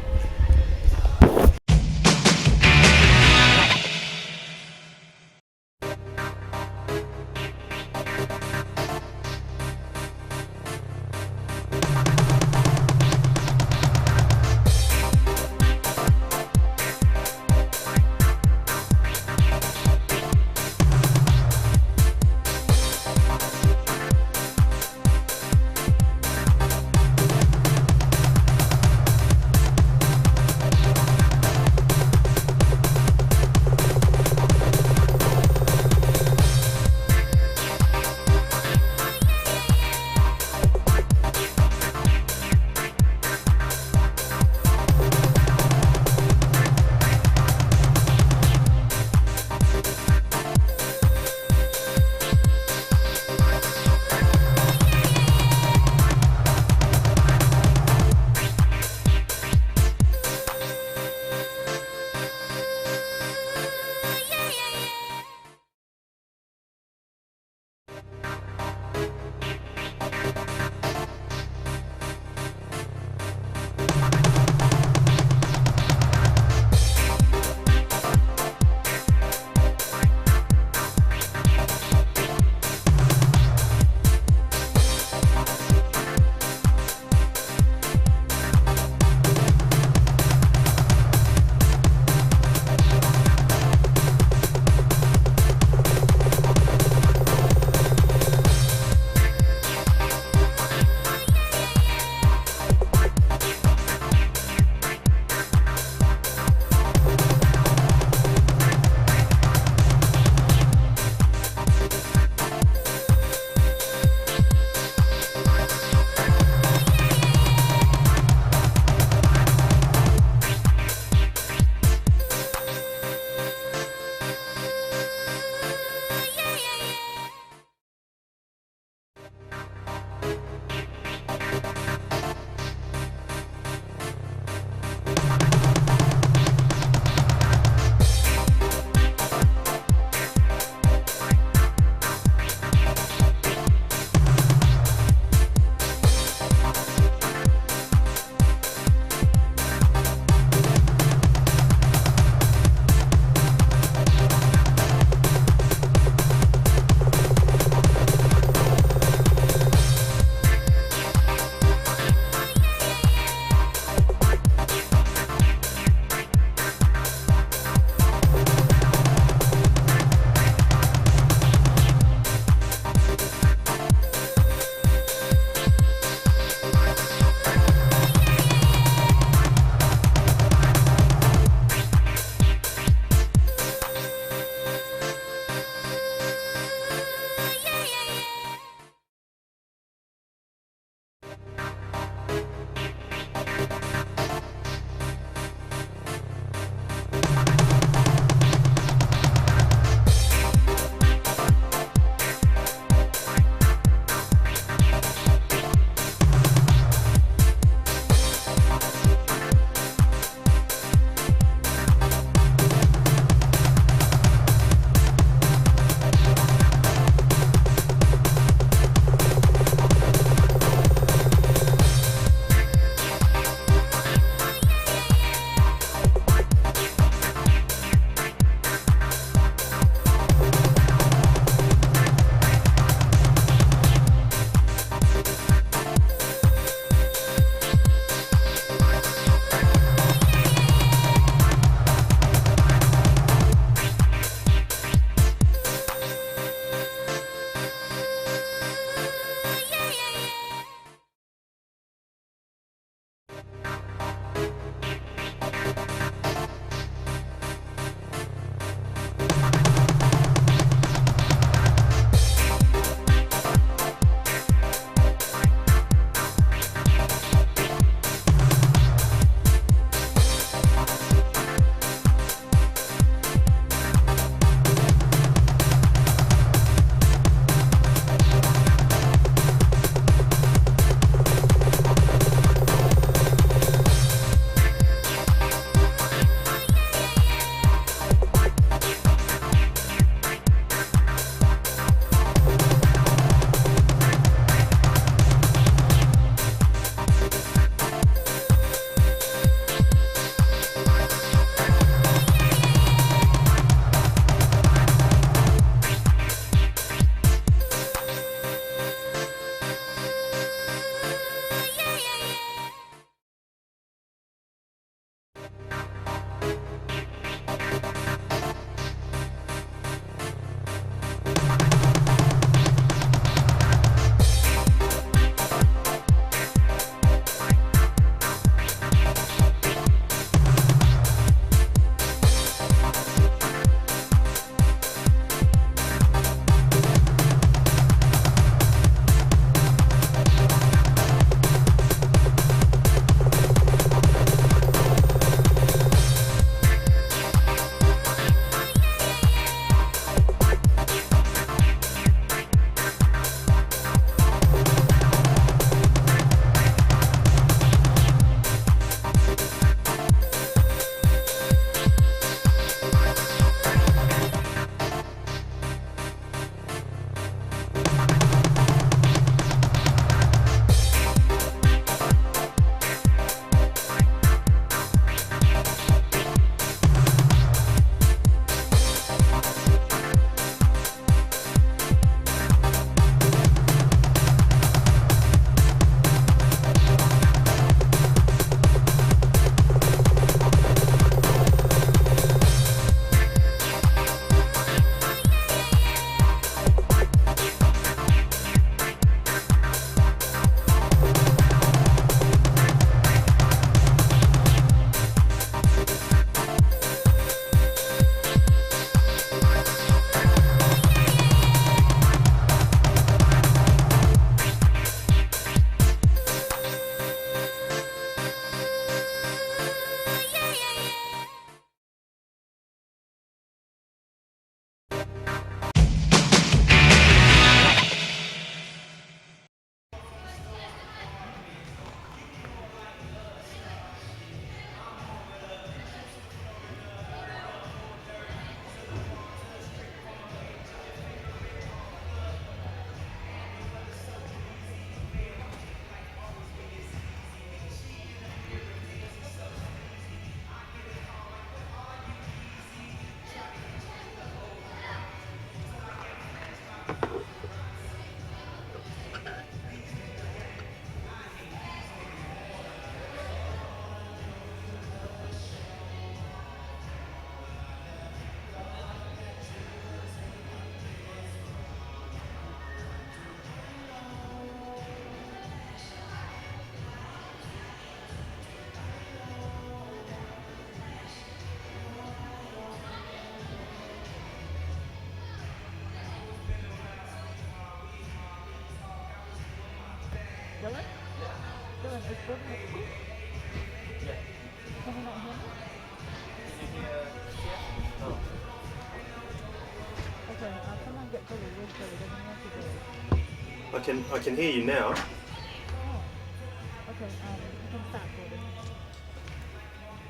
I can hear you now.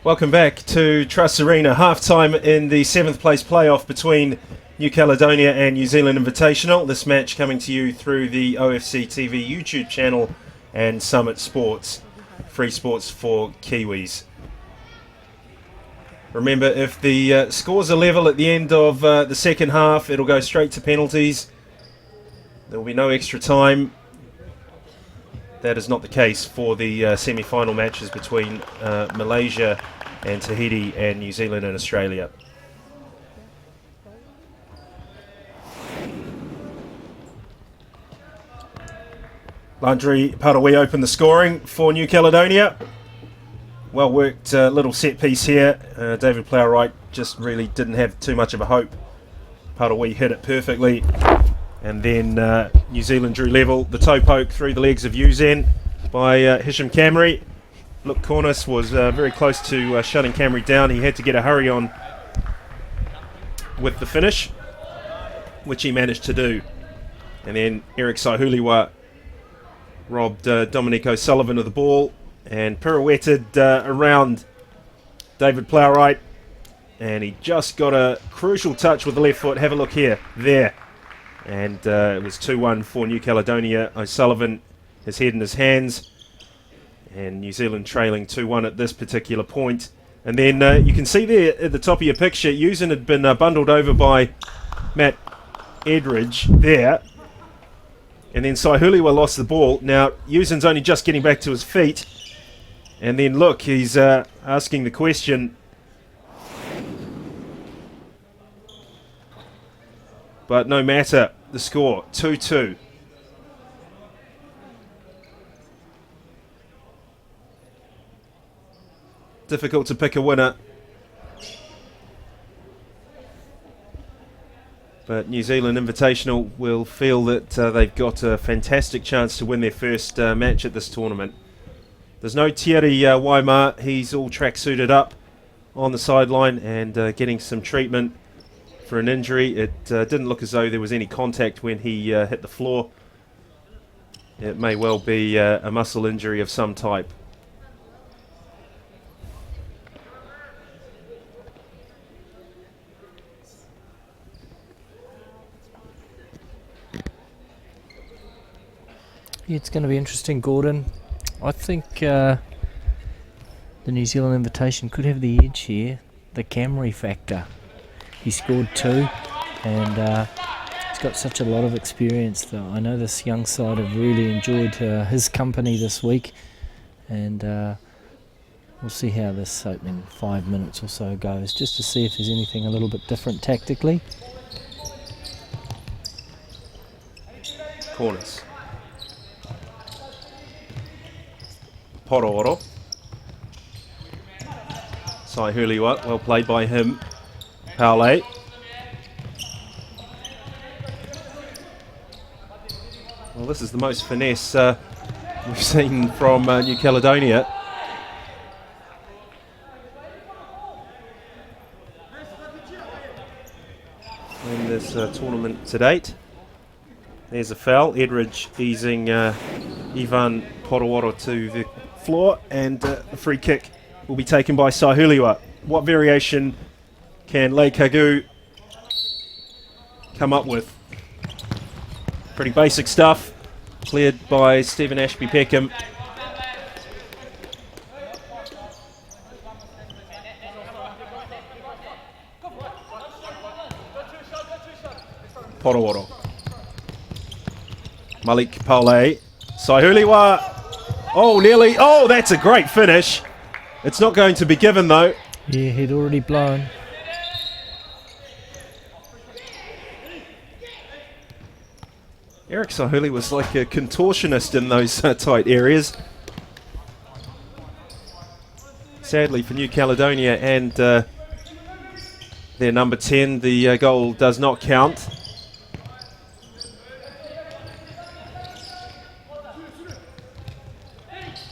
Welcome back to Trust Arena. Half-time in the 7th place playoff between New Caledonia and New Zealand Invitational. This match coming to you through the OFC TV YouTube channel and Summit Sports. Free sports for Kiwis. Remember, if the scores are level at the end of the second half, it'll go straight to penalties. There will be no extra time. That is not the case for the semi-final matches between Malaysia and Tahiti and New Zealand and Australia. Landry Parawi opened the scoring for New Caledonia. Well worked little set piece here. David Plowright just really didn't have too much of a hope. Parawee hit it perfectly. And then New Zealand drew level. The toe poke through the legs of Uzen by Hisham Camry. Look, Cornice was very close to shutting Camry down. He had to get a hurry on with the finish, which he managed to do. And then Eric Saihuliwa robbed Dominic O'Sullivan of the ball and pirouetted around David Plowright. And he just got a crucial touch with the left foot. Have a look here. There. And it was 2-1 for New Caledonia. O'Sullivan, his head in his hands. And New Zealand trailing 2-1 at this particular point. And then you can see there at the top of your picture, Uzen had been bundled over by Matt Edridge there. And then Saihuliwa lost the ball. Now, Uzen's only just getting back to his feet. And then look, he's asking the question. But no matter, the score, 2-2. Difficult to pick a winner. But New Zealand Invitational will feel that they've got a fantastic chance to win their first match at this tournament. There's no Thierry Waimar. He's all track-suited up on the sideline and getting some treatment for an injury. It didn't look as though there was any contact when he hit the floor. It may well be a muscle injury of some type. Yeah, it's going to be interesting, Gordon. I think the New Zealand Invitation could have the edge here. The Camry factor. He scored 2, and he's got such a lot of experience. Though I know this young side have really enjoyed his company this week, and we'll see how this opening 5 minutes or so goes, just to see if there's anything a little bit different tactically. Corners. Pororo. Saihuliwa, well played by him. Paule. Well, this is the most finesse we've seen from New Caledonia. In this tournament to date. There's a foul. Edridge easing Ivan Poroworo to the floor, and the free kick will be taken by Saihuliwa. What variation can Lei Kagu come up with? Pretty basic stuff. Cleared by Stephen Ashby Peckham. Poroworo. Malik Paule. Saihuliwa. Oh, nearly. Oh, that's a great finish. It's not going to be given, though. Yeah, he'd already blown. Eric Saihuliwa was like a contortionist in those tight areas. Sadly for New Caledonia and their number 10, the goal does not count.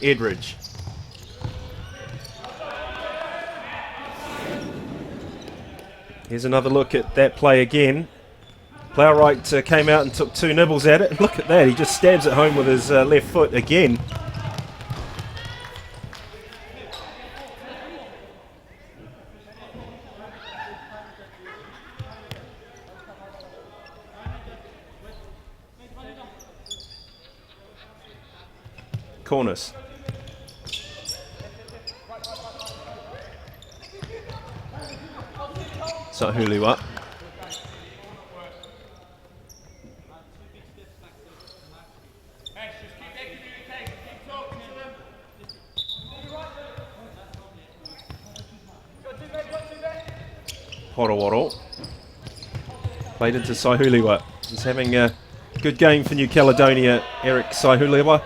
Edridge. Here's another look at that play again. Plowright came out and took 2 nibbles at it. Look at that, he just stabs it home with his left foot again. Corners. Saihuliwa. Poroworo. Played into Saihuliwa. He's having a good game for New Caledonia, Eric Saihuliwa.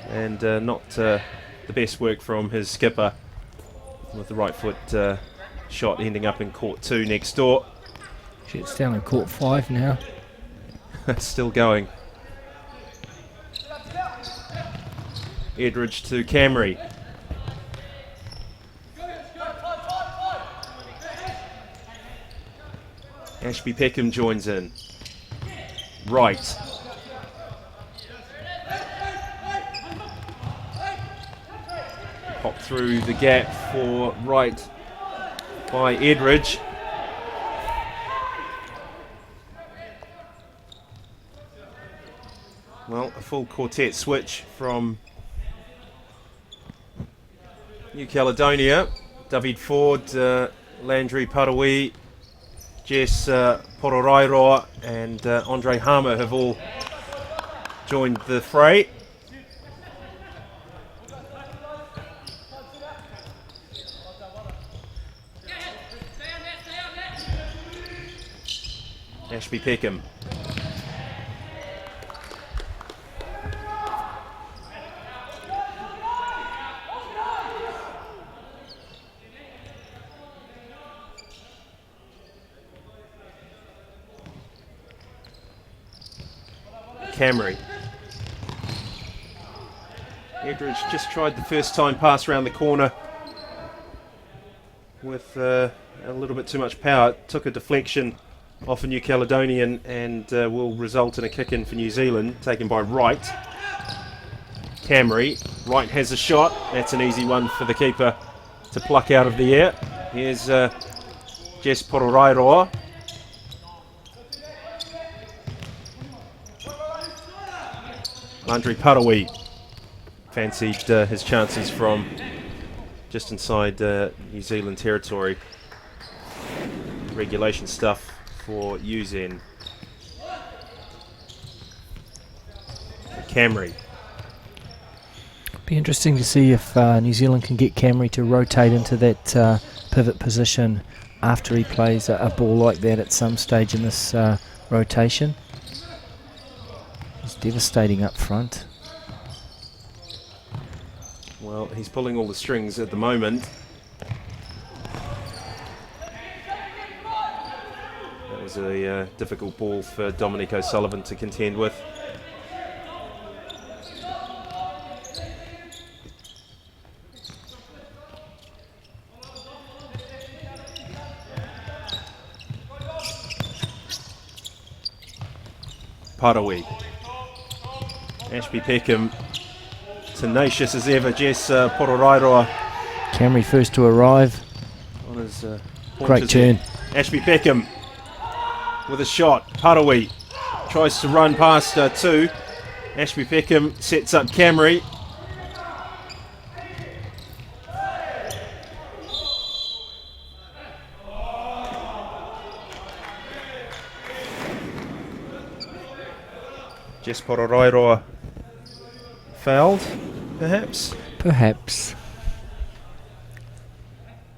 And not the best work from his skipper with the right foot shot ending up in court 2 next door. It's down in court 5 now. Still going. Edridge to Camry. Ashby Peckham joins in. Right. Pop through the gap for right by Edridge. Well, a full quartet switch from New Caledonia. David Ford, Landry Parawi, Jess Pororairoa and Andre Harmer have all joined the fray. Ashby Peckham. Camry. Edridge just tried the first time pass around the corner with a little bit too much power. It took a deflection off a New Caledonian and will result in a kick in for New Zealand, taken by Wright. Camry. Wright has a shot. That's an easy one for the keeper to pluck out of the air. Here's Jess Pororairoa. Landry Parawi fancied his chances from just inside New Zealand territory. Regulation stuff for UZN. Camry. Be interesting to see if New Zealand can get Camry to rotate into that pivot position after he plays a ball like that at some stage in this rotation. He's devastating up front. Well, he's pulling all the strings at the moment. That was a difficult ball for Dominic O'Sullivan to contend with. Parawi. Ashby Peckham, tenacious as ever. Jess Pororairoa. Camry first to arrive. On his great turn. Ashby Peckham with a shot. Parawi tries to run past 2. Ashby Peckham sets up Camry. Jess Pororairoa fouled, perhaps? Perhaps.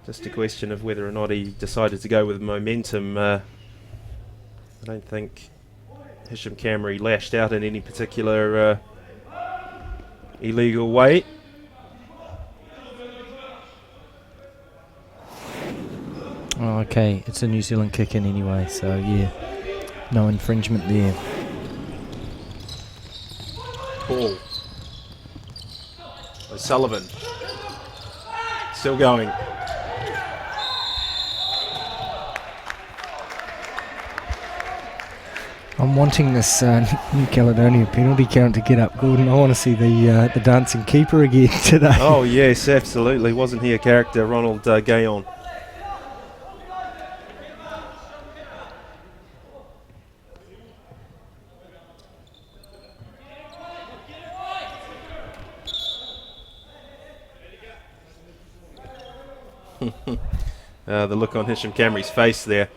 Just a question of whether or not he decided to go with momentum. I don't think Hisham Camry lashed out in any particular illegal way. Oh, okay, it's a New Zealand kick in anyway, so yeah, no infringement there. Ball. O'Sullivan. Still going. I'm wanting this New Caledonia penalty count to get up, Gordon. I want to see the dancing keeper again today. Oh yes, absolutely. Wasn't he a character, Ronald Gayon? The look on Hisham Camry's face there.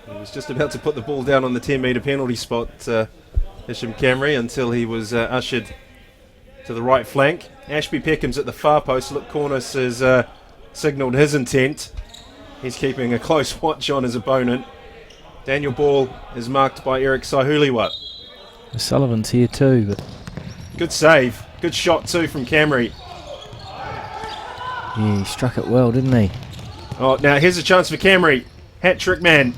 He was just about to put the ball down on the 10-metre penalty spot, Hisham Camry, until he was ushered to the right flank. Ashby Peckham's at the far post. Luke Cornish has signalled his intent. He's keeping a close watch on his opponent. Daniel Ball is marked by Eric Saihuliwa. Sullivan's here too, but Good save. Good shot too from Camry. Yeah, he struck it well, didn't he? Oh, now here's a chance for Camry. Hat-trick man.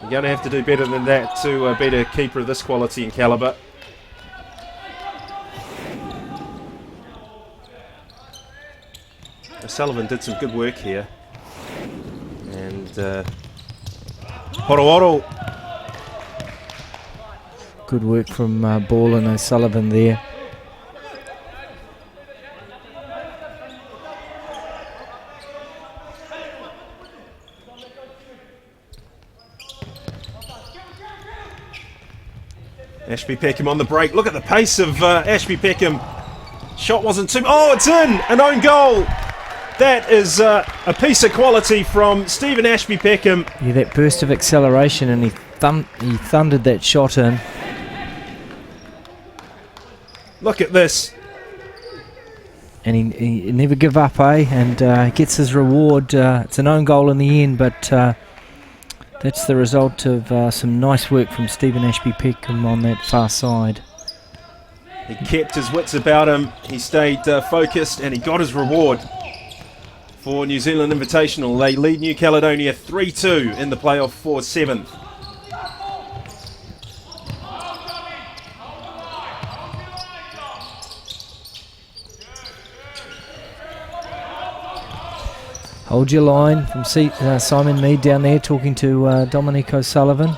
You're going to have to do better than that to beat a keeper of this quality and calibre. Sullivan did some good work here. And Horohoro. Good work from Ball and O'Sullivan there. Ashby Peckham on the break. Look at the pace of Ashby Peckham. Shot wasn't too... Oh, it's in! An own goal! That is a piece of quality from Stephen Ashby Peckham. Yeah, that burst of acceleration, and he thundered that shot in. Look at this. And he never give up, eh? And gets his reward. It's an own goal in the end, but that's the result of some nice work from Stephen Ashby Peckham on that far side. He kept his wits about him. He stayed focused, and he got his reward for New Zealand Invitational. They lead New Caledonia 3-2 in the playoff for 7th. Hold your line from Simon Mead down there talking to Dominic O'Sullivan.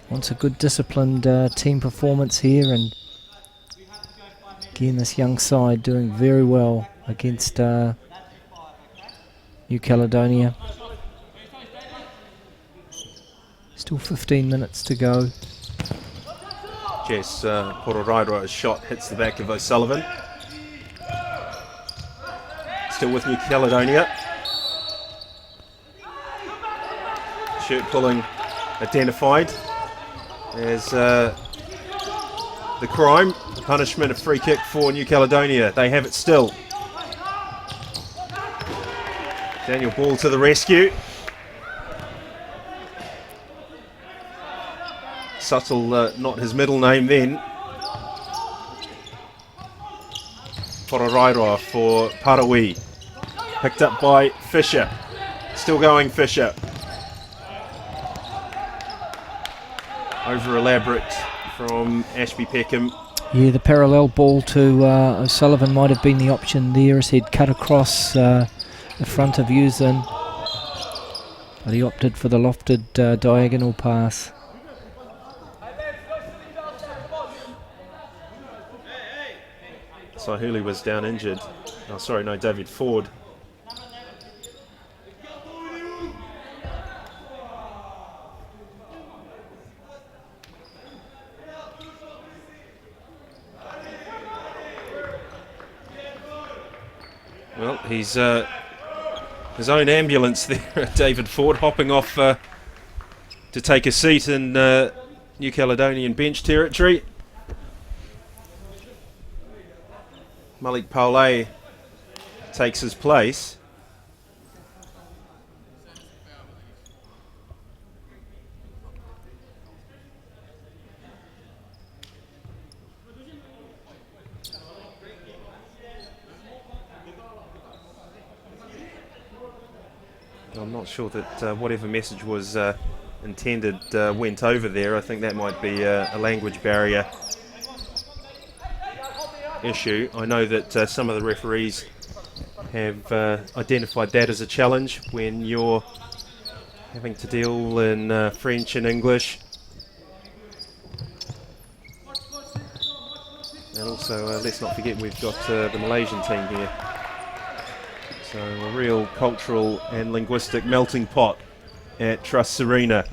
Wants a good disciplined team performance here, and again this young side doing very well against New Caledonia. Still 15 minutes to go. Jess Pororairoa's shot hits the back of O'Sullivan. Still with New Caledonia. Shirt pulling identified as the crime. The punishment, a free kick for New Caledonia. They have it still. Daniel Ball to the rescue. Subtle, not his middle name then. Pororairoa for Parawi. Picked up by Fisher. Still going Fisher. Over elaborate from Ashby Peckham. Yeah, the parallel ball to O'Sullivan might have been the option there as he'd cut across the front of Usen. But he opted for the lofted diagonal pass. Sahuli was down injured. Oh, sorry, no, David Ford. Well, he's his own ambulance there, David Ford, hopping off to take a seat in New Caledonian bench territory. Malik Paulé takes his place. I'm not sure that whatever message was intended went over there. I think that might be a language barrier issue. I know that some of the referees have identified that as a challenge when you're having to deal in French and English. And also, let's not forget we've got the Malaysian team here. So a real cultural and linguistic melting pot at Trust Serena.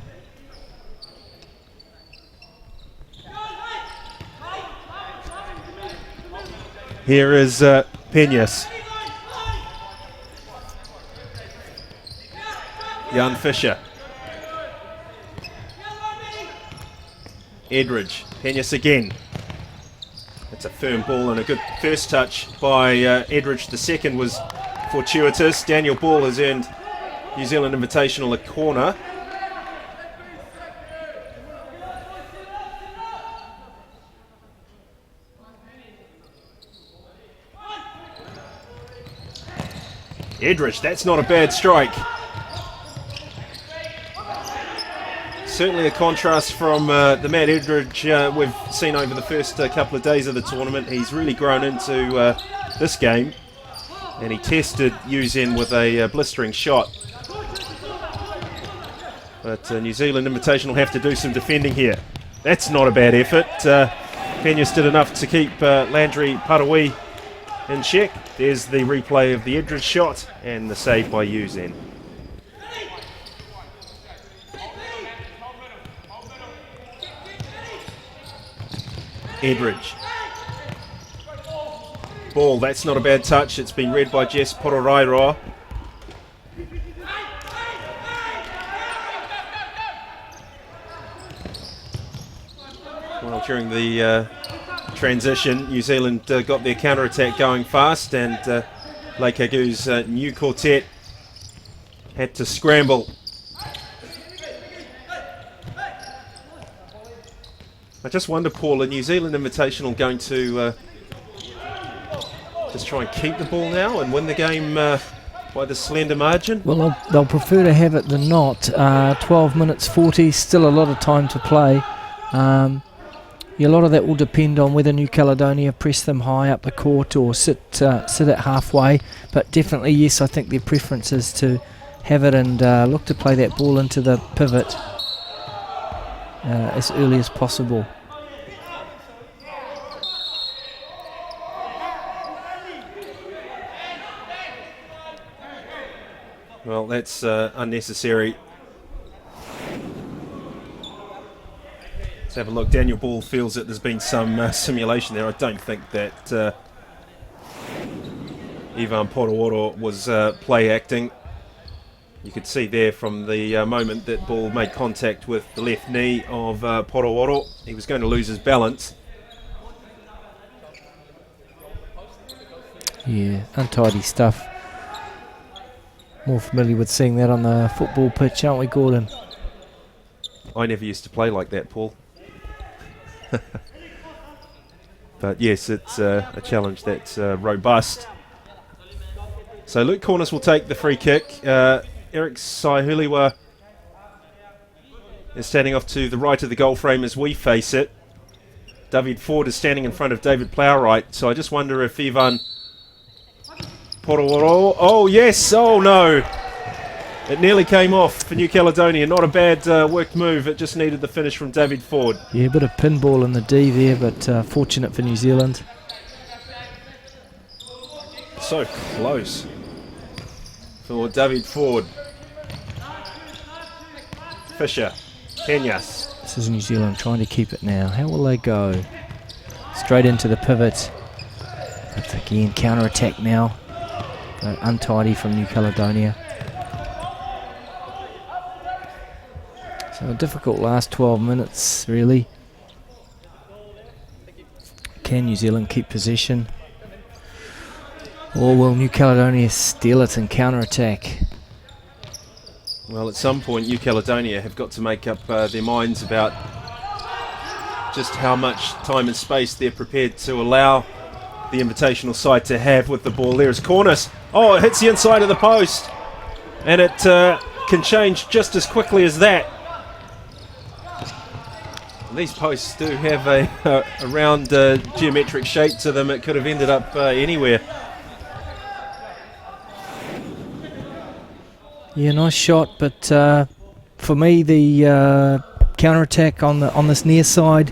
Here is Peñas. Jan Fisher. Edridge. Peñas again. It's a firm ball and a good first touch by Edridge. The second was fortuitous. Daniel Ball has earned New Zealand Invitational a corner. Edridge, that's not a bad strike. Certainly a contrast from the Matt Edridge we've seen over the first couple of days of the tournament. He's really grown into this game, and he tested Uzen with a blistering shot. But New Zealand Invitational will have to do some defending here. That's not a bad effort. Peñas did enough to keep Landry Parawi in check. There's the replay of the Edridge shot and the save by Uzen. Edridge. Ball, that's not a bad touch. It's been read by Jess Pororairo. Well, during the transition, New Zealand got their counter-attack going fast, and Leikagu's new quartet had to scramble. I just wonder, Paul, are New Zealand Invitational going to just try and keep the ball now and win the game by the slender margin? Well, they'll prefer to have it than not. 12 minutes 40, still a lot of time to play. A lot of that will depend on whether New Caledonia press them high up the court or sit at halfway. But definitely, yes, I think their preference is to have it and look to play that ball into the pivot as early as possible. Well, that's unnecessary. Let's have a look. Daniel Ball feels that there's been some simulation there. I don't think that Ivan Poroworo was play acting. You could see there from the moment that Ball made contact with the left knee of Poroworo, he was going to lose his balance. Yeah, untidy stuff. More familiar with seeing that on the football pitch, aren't we, Gordon? I never used to play like that, Paul. But yes, it's a challenge that's robust. So Luke Cornish will take the free kick. Eric Saihuliwa is standing off to the right of the goal frame as we face it. David Ford is standing in front of David Plowright. So I just wonder if Ivan Poroworo... Oh yes, oh no. It nearly came off for New Caledonia. Not a bad worked move. It just needed the finish from David Ford. Yeah, a bit of pinball in the D there, but fortunate for New Zealand. So close for David Ford. Fisher. Peñas. This is New Zealand trying to keep it now. How will they go? Straight into the pivot. But again, counter-attack now. But untidy from New Caledonia. So a difficult last 12 minutes, really. Can New Zealand keep possession? Or will New Caledonia steal it and counter-attack? Well, at some point, New Caledonia have got to make up their minds about just how much time and space they're prepared to allow the Invitational side to have with the ball. There's Cornish. Oh, it hits the inside of the post. And it can change just as quickly as that. These posts do have a round geometric shape to them. It could have ended up anywhere. Yeah, nice shot, but for me the counter-attack on this near side,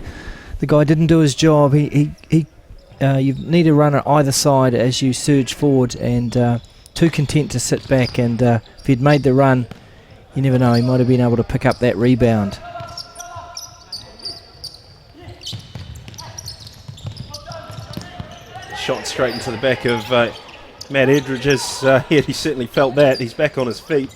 the guy didn't do his job. You need to run at either side as you surge forward, and too content to sit back. And if he'd made the run, you never know, he might have been able to pick up that rebound. Shot straight into the back of Matt Edridge's head. He certainly felt that. He's back on his feet.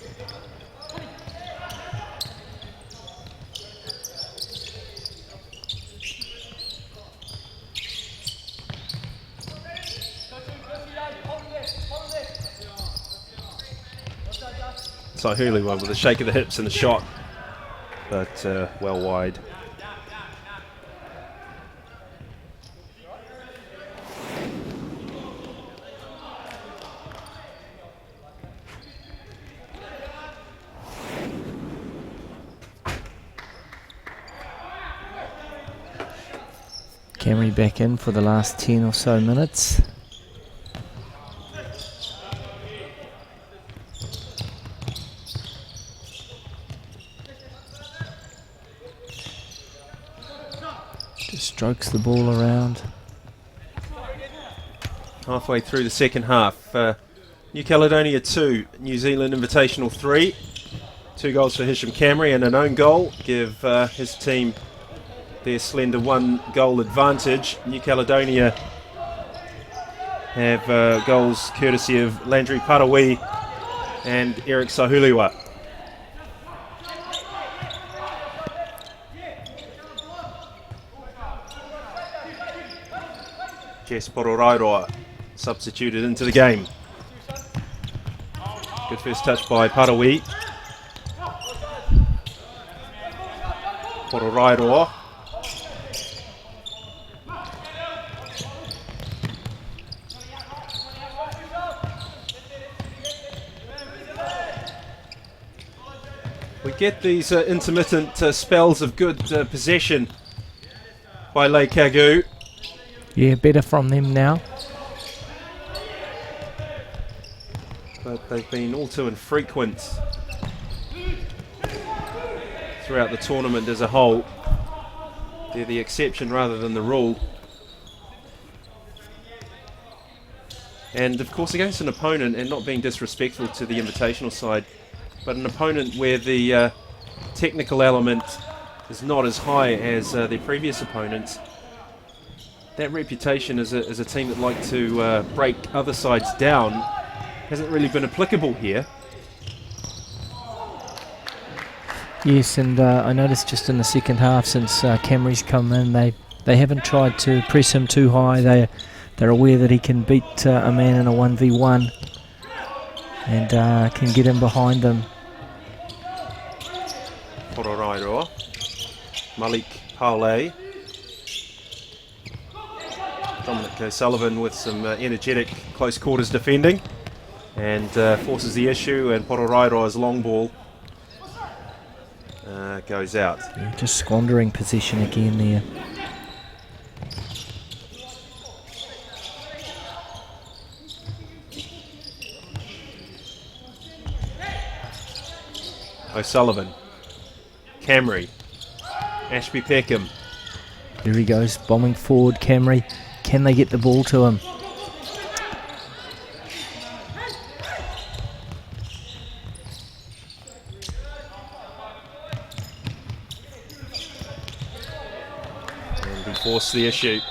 So Hurleywood with a shake of the hips and a shot, but well wide. Camry back in for the last 10 or so minutes. Just strokes the ball around. Halfway through the second half. New Caledonia 2, New Zealand Invitational 3. 2 goals for Hisham Camry and an own goal give his team their slender 1-goal advantage. New Caledonia have goals courtesy of Landry Parawi and Eric Sahuliwa. Jess Pororairoa substituted into the game. Good first touch by Parawi. Pororairoa. We get these intermittent spells of good possession by Le Kagu. Yeah, better from them now. But they've been all too infrequent throughout the tournament as a whole. They're the exception rather than the rule. And of course against an opponent, and not being disrespectful to the Invitational side, but an opponent where the technical element is not as high as their previous opponents, that reputation as a team that like to break other sides down hasn't really been applicable here. Yes, and I noticed just in the second half, since Camry's come in, they haven't tried to press him too high. They're aware that he can beat a man in a 1v1 and can get in behind them. Pororairoa, Malik Paulé, Dominic O'Sullivan with some energetic close quarters defending, and forces the issue, and Pororairoa's long ball goes out. Yeah, just squandering possession again there. O'Sullivan, Camry, Ashby Peckham. There he goes, bombing forward, Camry. Can they get the ball to him? And he forced the issue.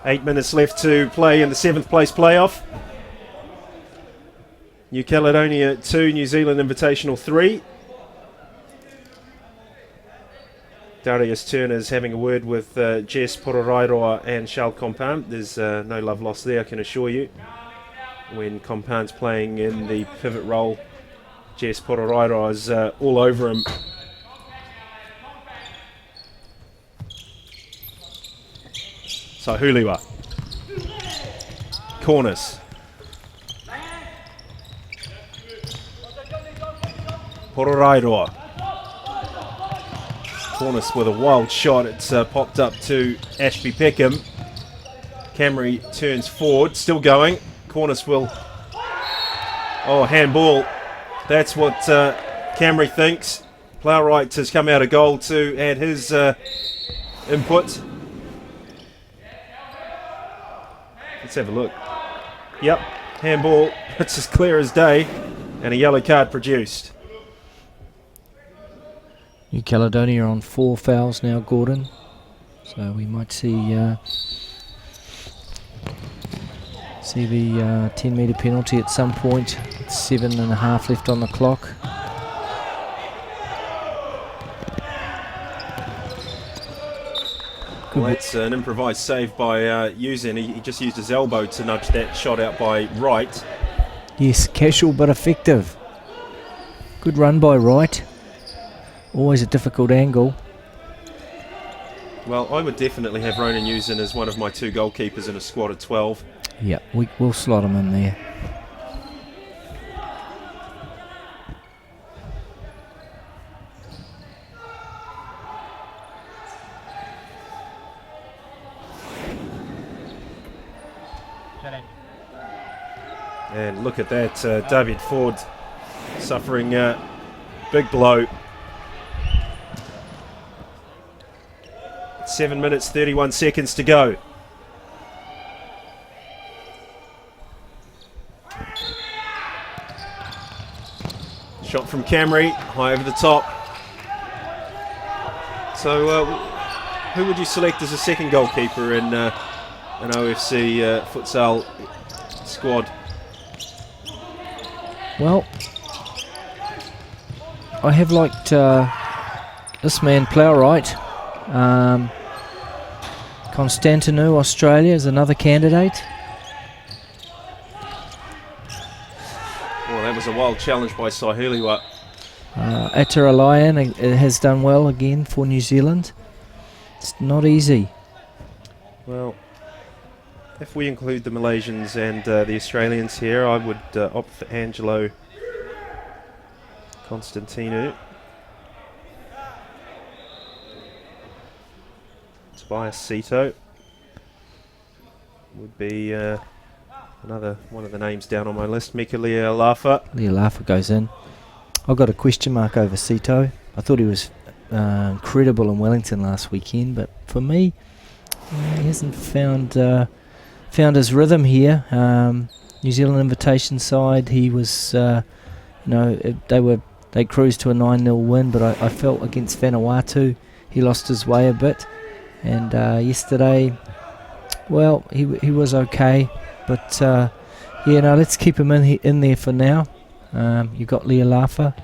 8 minutes left to play in the 7th place playoff. New Caledonia 2, New Zealand Invitational 3. Darius Turner's having a word with Jess Pororairoa and Charles Compan. There's no love lost there, I can assure you. When Compan's playing in the pivot role, Jess Pororairoa's all over him. Sahuliwa. Corners. Pororairoa. Corners with a wild shot. It's popped up to Ashby Peckham. Camry turns forward, still going. Corners will... Oh, handball. That's what Camry thinks. Plowright has come out of goal to add his input. Let's have a look. Yep, handball. It's as clear as day. And a yellow card produced. New Caledonia on 4 fouls now, Gordon. So we might see the 10-metre penalty at some point. 7.5 left on the clock. Well, that's an improvised save by Uzen. He just used his elbow to nudge that shot out by Wright. Yes, casual but effective. Good run by Wright. Always a difficult angle. Well, I would definitely have Ronan Uzen as one of my 2 goalkeepers in a squad of 12. Yeah, we'll slot him in there. And look at that, David Ford suffering a big blow. 7 minutes, 31 seconds to go. Shot from Camry, high over the top. So, who would you select as a second goalkeeper in an OFC futsal squad? Well, I have liked this man Plowright. Constantinu, Australia, is another candidate. Well, that was a wild challenge by Sahuliwa. Ataralayan has done well again for New Zealand. It's not easy. Well, if we include the Malaysians and the Australians here, I would opt for Angelo Constantinu. Tobias Sito would be another one of the names down on my list. Mika Lealafa. Lealafa goes in. I've got a question mark over Sito. I thought he was incredible in Wellington last weekend, but for me, he hasn't found his rhythm here. New Zealand invitation side, he was, they cruised to a 9-0 win, but I felt against Vanuatu he lost his way a bit. And yesterday, well, he was okay, but let's keep him in there for now. You've got Lealafa.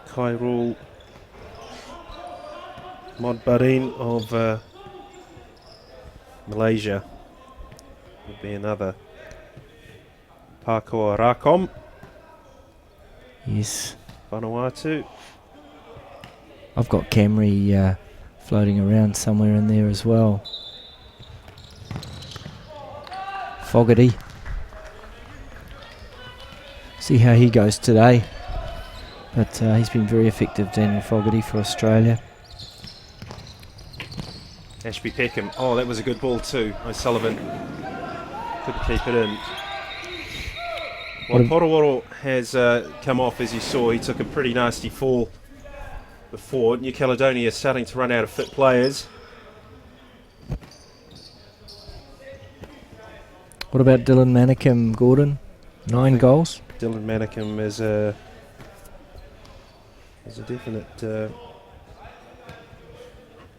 Khairul Modbarin of Malaysia would be another. Pakoa Rakom. Yes. Vanuatu. I've got Camry floating around somewhere in there as well. Fogarty. See how he goes today. But he's been very effective, Daniel Fogarty, for Australia. Ashby Peckham. Oh, that was a good ball too. O'Sullivan couldn't keep it in. Well, Poroworo has come off, as you saw. He took a pretty nasty fall before. New Caledonia is starting to run out of fit players. What about Dylan Manicum, Gordon? 9 goals. Dylan Manicum is a definite for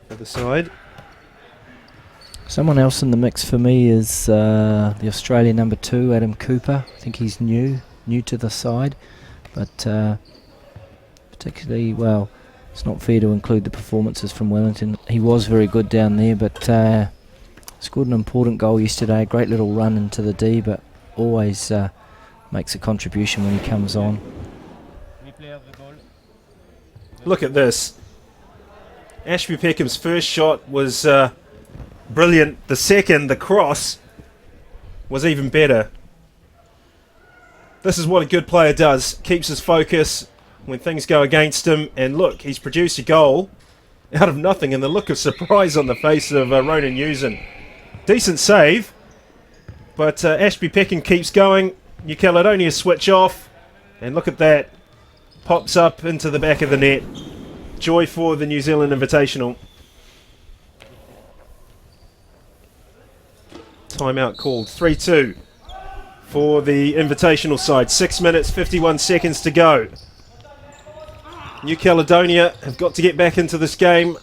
the side. Someone else in the mix for me is the Australian number 2, Adam Cooper. I think he's new to the side, but particularly, well, it's not fair to include the performances from Wellington. He was very good down there, but scored an important goal yesterday. Great little run into the D, but always makes a contribution when he comes on. Look at this. Ashby Peckham's first shot was brilliant. The second, the cross, was even better. This is what a good player does. Keeps his focus when things go against him. And look, he's produced a goal out of nothing. And the look of surprise on the face of Ronan Newson. Decent save. But Ashby Peckham keeps going. New Caledonia switch off. And look at that. Pops up into the back of the net. Joy for the New Zealand Invitational. Timeout called. 3-2 for the Invitational side. 6 minutes, 51 seconds to go. New Caledonia have got to get back into this game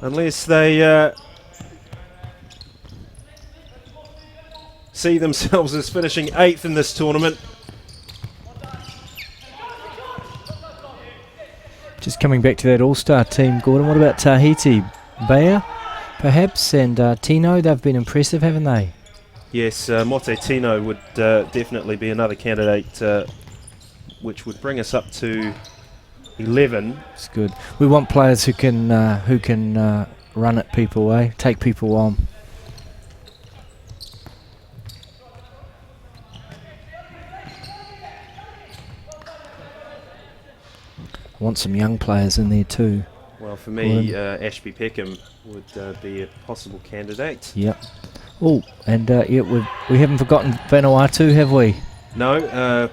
unless they see themselves as finishing 8th in this tournament. Just coming back to that all-star team, Gordon, what about Tahiti? Bayer, perhaps, and Tino? They've been impressive, haven't they? Yes, Mote Tino would definitely be another candidate, which would bring us up to 11. It's good. We want players who can run at people, take people on. I want some young players in there too. Well, for me, Ashby Peckham would be a possible candidate. Yep. Oh, and yeah, we haven't forgotten Vanuatu, have we? No,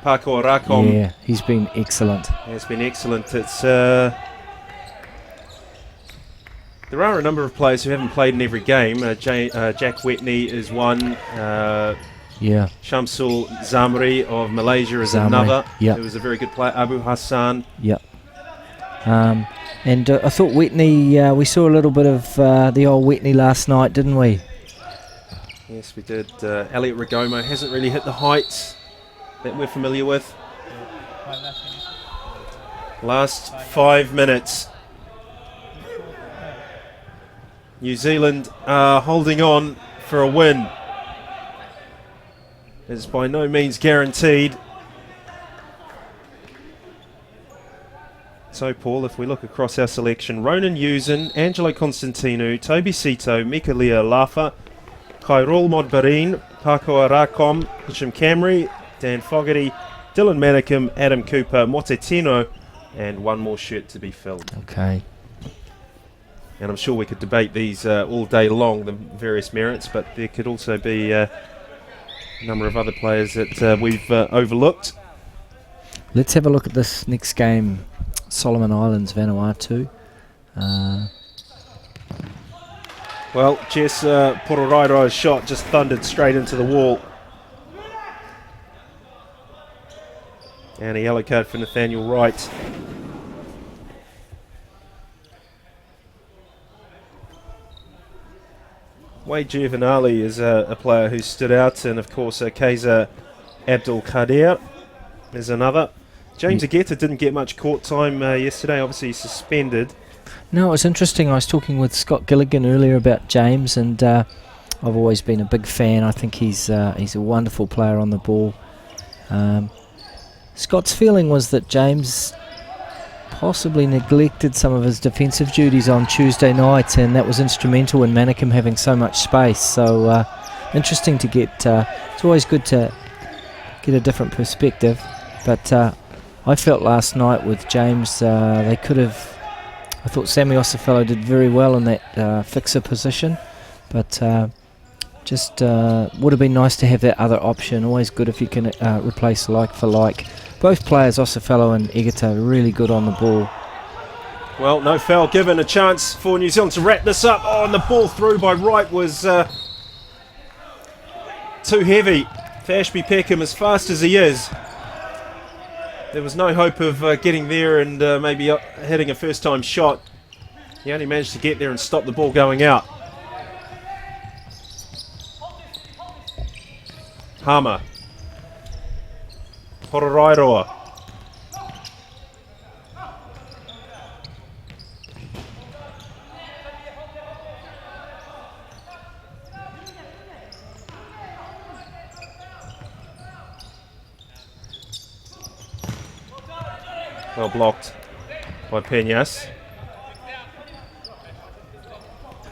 Pakoa Rakom. Yeah, he's been excellent. Has been excellent. It's there are a number of players who haven't played in every game. Jack Whitney is one. Yeah. Shamsul Zamri of Malaysia is another. Who was a very good player. Abu Hassan. Yep. And I thought Whitney, we saw a little bit of the old Whitney last night, didn't we? Yes, we did. Elliot Rigomo hasn't really hit the heights that we're familiar with. Last 5 minutes. New Zealand are holding on for a win. It's by no means guaranteed. So, Paul, if we look across our selection, Ronan Yusin, Angelo Constantinou, Toby Sito, Mikalia Lafa, Khairul Modbarin, Pakoa Rakom, Hisham Camry, Dan Fogarty, Dylan Manicum, Adam Cooper, Motetino, and one more shirt to be filled. Okay. And I'm sure we could debate these all day long, the various merits, but there could also be a number of other players that we've overlooked. Let's have a look at this next game, Solomon Islands, Vanuatu. Well, Jess Pororairo's shot just thundered straight into the wall. And a yellow card for Nathaniel Wright. Wade Giovanali is a player who stood out, and of course Kaiser Abdul Qadir is another. James Ageta didn't get much court time yesterday, obviously suspended. No, it was interesting. I was talking with Scott Gilligan earlier about James, and I've always been a big fan. I think he's a wonderful player on the ball. Scott's feeling was that James possibly neglected some of his defensive duties on Tuesday night, and that was instrumental in Manicum having so much space. So interesting to get. It's always good to get a different perspective, but I felt last night with James they could have. I thought Sammy Osafello did very well in that fixer position, but just would have been nice to have that other option. Always good if you can replace like for like. Both players, Osafello and Egeta, really good on the ball. Well, no foul given. A chance for New Zealand to wrap this up. Oh, and the ball through by Wright was too heavy for Ashby Peckham, as fast as he is. There was no hope of getting there and maybe hitting a first-time shot. He only managed to get there and stop the ball going out. Hama. Pororairoa. Well blocked by Peñas.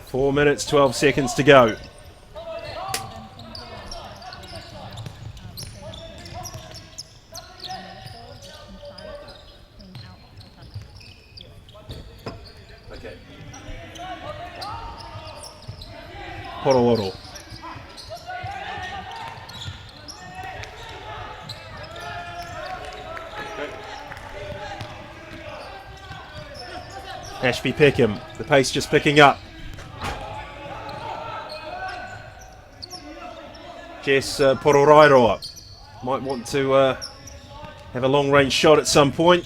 4 minutes, 12 seconds to go. Okay. Pororo. Ashby Peckham, the pace just picking up. Jess Pororairoa might want to have a long range shot at some point.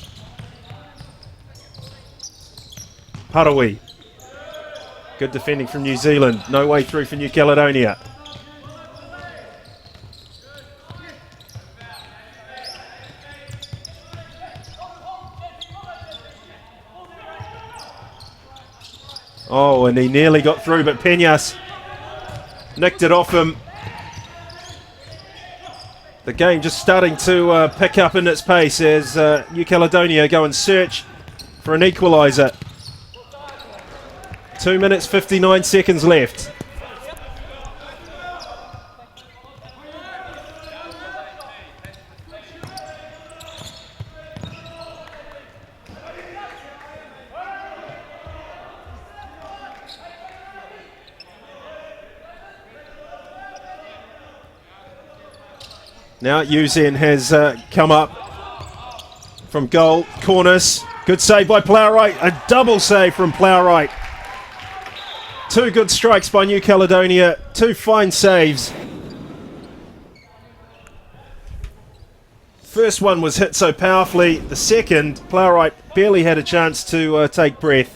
Parawi. Good defending from New Zealand. No way through for New Caledonia. Oh, and he nearly got through, but Peñas nicked it off him. The game just starting to pick up in its pace as New Caledonia go and search for an equaliser. 2 minutes, 59 seconds left. Now Uzen has come up from goal. Corners. Good save by Plowright. A double save from Plowright. Two good strikes by New Caledonia. Two fine saves. First one was hit so powerfully. The second, Plowright barely had a chance to take breath.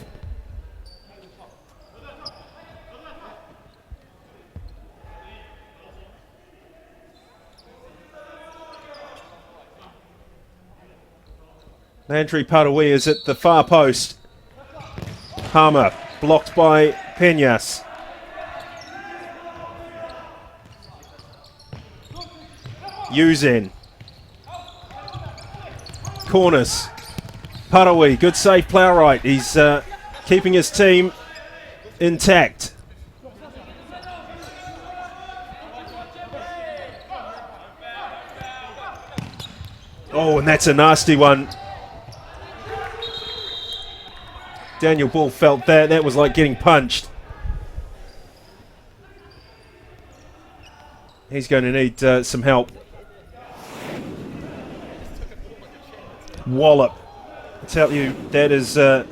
Landry Parawi is at the far post. Harmer blocked by Peñas. Uzen. Corners. Parawi, good save Plowright. He's keeping his team intact. Oh, and that's a nasty one. Daniel Ball felt that. That was like getting punched. He's going to need some help. Wallop. I tell you, that is an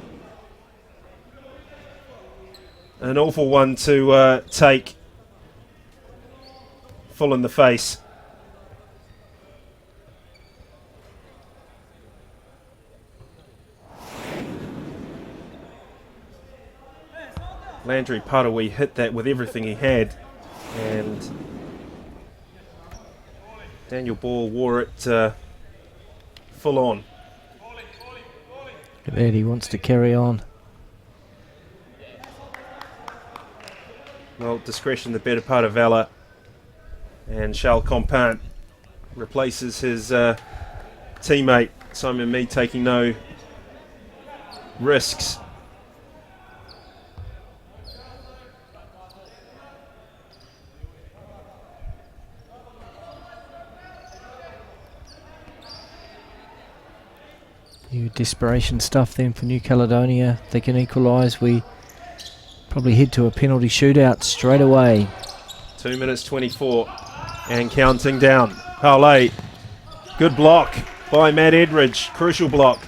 awful one to take full in the face. Landry Parawi hit that with everything he had, and Daniel Ball wore it full on. Look at that, he wants to carry on. Well, discretion the better part of valour, and Charles Compant replaces his teammate Simon Mead, taking no risks. New desperation stuff then for New Caledonia. They can equalise. We probably head to a penalty shootout straight away. 2 minutes 24 and counting down. Paulay, good block by Matt Edridge, crucial block.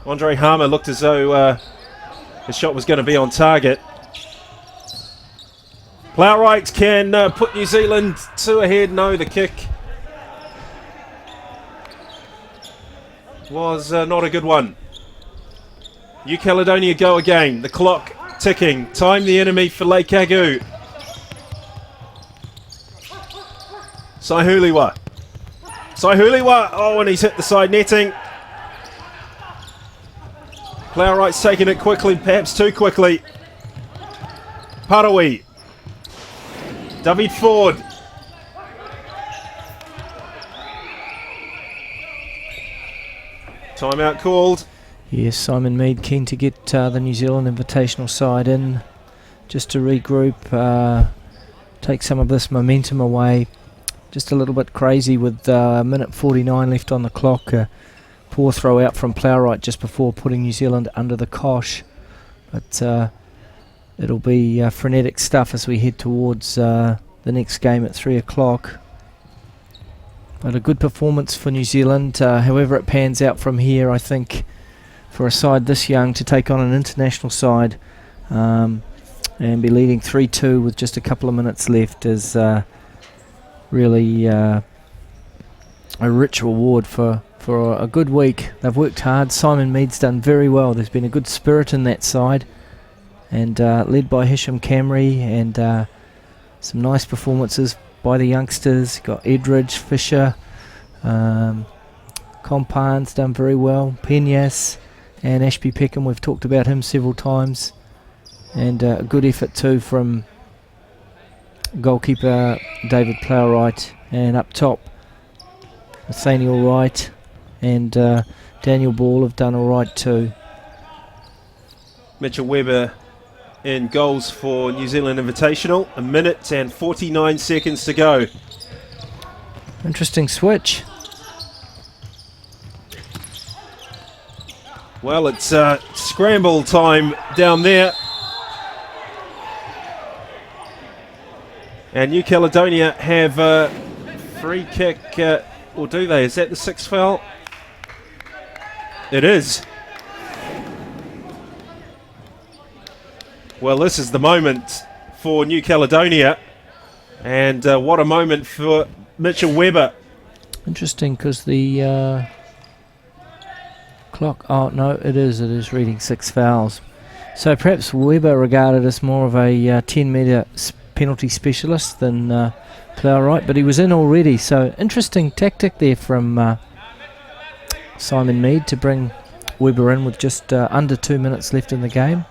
Andre Harmer looked as though his shot was going to be on target. Plowright can put New Zealand 2 ahead. No, the kick was not a good one. New Caledonia go again. The clock ticking. Time the enemy for Leikagu. Saihuliwa. Oh, and he's hit the side netting. Plowright's taking it quickly, perhaps too quickly. Parawi. David Ford. Timeout called. Yes, Simon Mead keen to get the New Zealand Invitational side in just to regroup, take some of this momentum away. Just a little bit crazy with minute 49 left on the clock. Poor throw out from Plowright just before putting New Zealand under the cosh. But it'll be frenetic stuff as we head towards the next game at 3 o'clock. But a good performance for New Zealand. However it pans out from here, I think for a side this young to take on an international side and be leading 3-2 with just a couple of minutes left is really a rich reward for a good week. They've worked hard. Simon Mead's done very well. There's been a good spirit in that side, and led by Hisham Camry, and some nice performances by the youngsters. Got Edridge, Fisher, Compan's done very well, Peñas, and Ashby Peckham. We've talked about him several times, and a good effort too from goalkeeper David Plowright, and up top Nathaniel Wright and Daniel Ball have done alright too. Mitchell Webber in goals for New Zealand Invitational. 1 minute and 49 seconds to go. Interesting switch. Well, it's scramble time down there. And New Caledonia have Free kick, or do they? Is that the 6th foul? It is. Well, this is the moment for New Caledonia, and what a moment for Mitchell Webber. Interesting, because the clock, oh no, it is reading 6 fouls. So perhaps Webber regarded as more of a 10-metre penalty specialist than Plowright, but he was in already, so interesting tactic there from Simon Mead to bring Webber in with just under 2 minutes left in the game.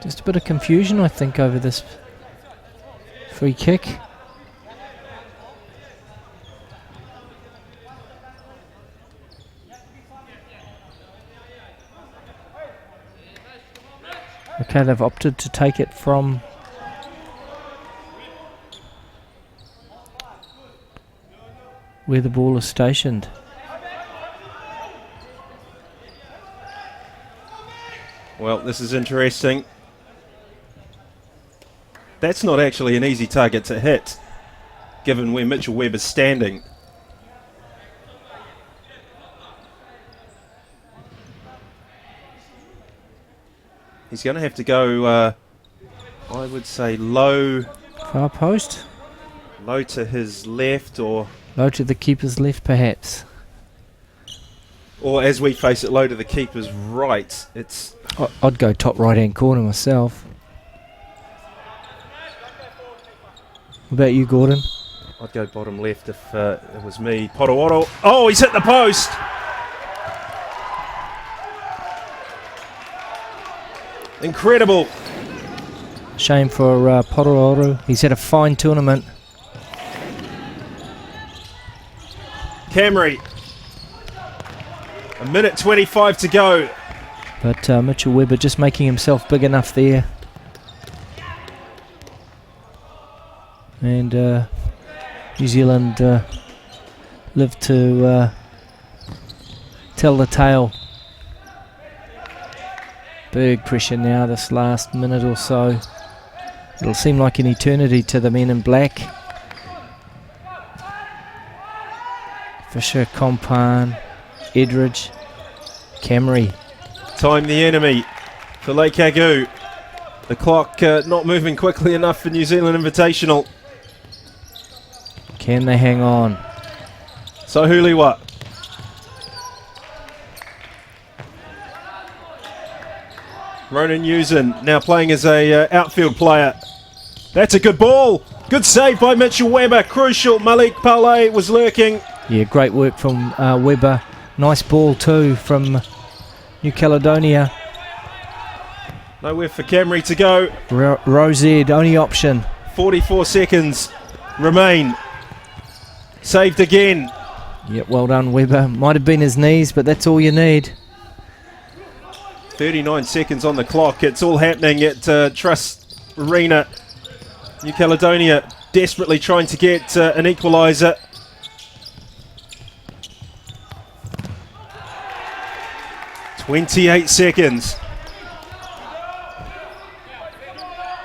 Just a bit of confusion, I think, over this free kick. Okay, they've opted to take it from where the ball is stationed. Well, this is interesting. That's not actually an easy target to hit, given where Mitchell Webb is standing. He's going to have to go, I would say, low. Far post? Low to his left, or... Low to the keeper's left, perhaps. Or as we face it, low to the keeper's right. It's... I'd go top right-hand corner myself. What about you, Gordon? I'd go bottom left if it was me. Potawatomi. Oh, he's hit the post! Incredible. Shame for Potawatomi. He's had a fine tournament. Camry. 1:25 to go. But Mitchell Webber just making himself big enough there. And New Zealand live to tell the tale. Big pressure now this last minute or so. It'll seem like an eternity to the men in black. Fisher, Compan, Edridge, Camry. Time the enemy for Lake Agu. The clock not moving quickly enough for New Zealand Invitational. Can they hang on? So Huliwa. Ronan Newson now playing as a outfield player. That's a good ball. Good save by Mitchell Webber. Crucial. Malik Pale was lurking. Yeah, great work from Webber. Nice ball too from New Caledonia. Nowhere for Camry to go. Rosed, only option. 44 seconds remain. Saved again. Yep, well done, Webber. Might have been his knees, but that's all you need. 39 seconds on the clock. It's all happening at Trust Arena. New Caledonia desperately trying to get an equaliser. "28 seconds.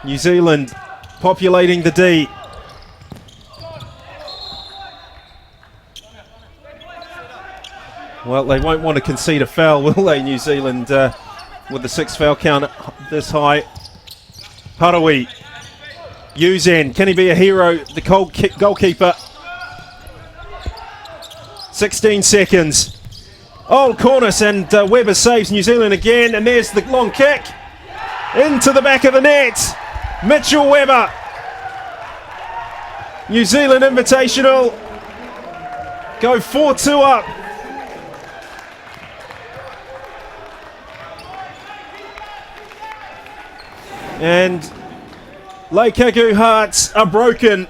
New Zealand populating the D. Well, they won't want to concede a foul, will they, New Zealand, with the 6 foul count this high. Harawi. Uzan, can he be a hero? The goalkeeper. 16 seconds. Oh, Cornice, and Webber saves New Zealand again, and there's the long kick. Into the back of the net. Mitchell Webber. New Zealand Invitational go 4-2 up. And Lake Agu hearts are broken.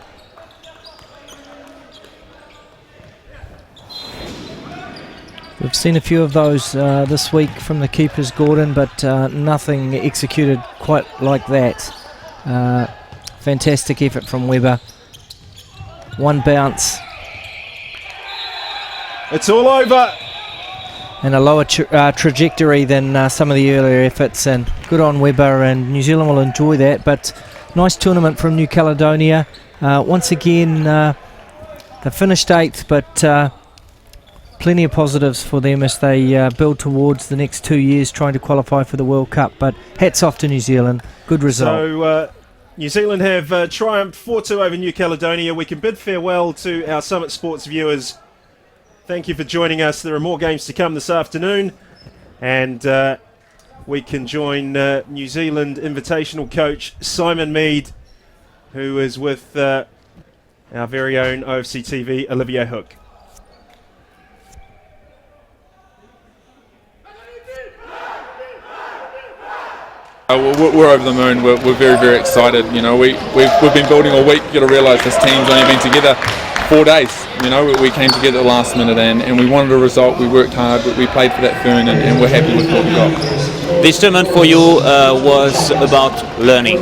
We've seen a few of those this week from the keepers, Gordon, but nothing executed quite like that. Fantastic effort from Webber. One bounce. It's all over. and a lower trajectory than some of the earlier efforts, and good on Webber, and New Zealand will enjoy that. But nice tournament from New Caledonia. Once again, they finished 8th, but plenty of positives for them as they build towards the next 2 years trying to qualify for the World Cup. But hats off to New Zealand. Good result. So New Zealand have triumphed 4-2 over New Caledonia. We can bid farewell to our Summit Sports viewers. Thank you for joining us. There are more games to come this afternoon, and we can join New Zealand Invitational coach Simon Mead, who is with our very own OFC TV, Olivier Hook. We're over the moon. We're very, very excited. You know, we've been building all week. You got to realise this team's only been together 4 days. You know, we came together at the last minute, and we wanted a result. We worked hard. We played for that fern, and we're happy with what we got. This tournament for you was about learning.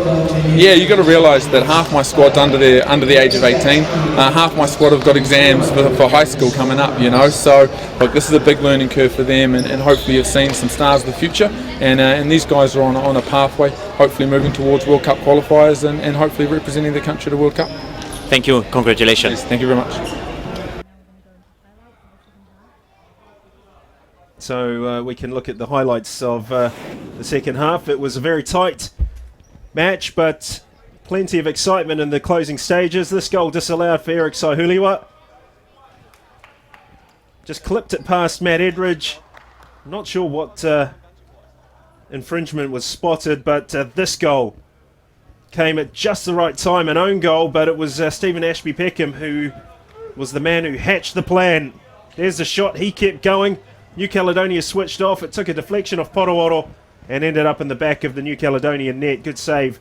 Yeah, you got to realise that half my squad's under the age of 18. Half my squad have got exams for high school coming up. You know, so look, this is a big learning curve for them, and hopefully you've seen some stars of the future. And these guys are on a pathway, hopefully moving towards World Cup qualifiers and hopefully representing the country at the World Cup. Thank you. Congratulations. Yes, thank you very much. So we can look at the highlights of the second half. It was a very tight match, but plenty of excitement in the closing stages. This goal disallowed for Eric Saihuliwa. Just clipped it past Matt Edridge. Not sure what infringement was spotted, but this goal came at just the right time, an own goal, but it was Stephen Ashby Peckham who was the man who hatched the plan. There's the shot, he kept going. New Caledonia switched off. It took a deflection off Poroworo and ended up in the back of the New Caledonian net. Good save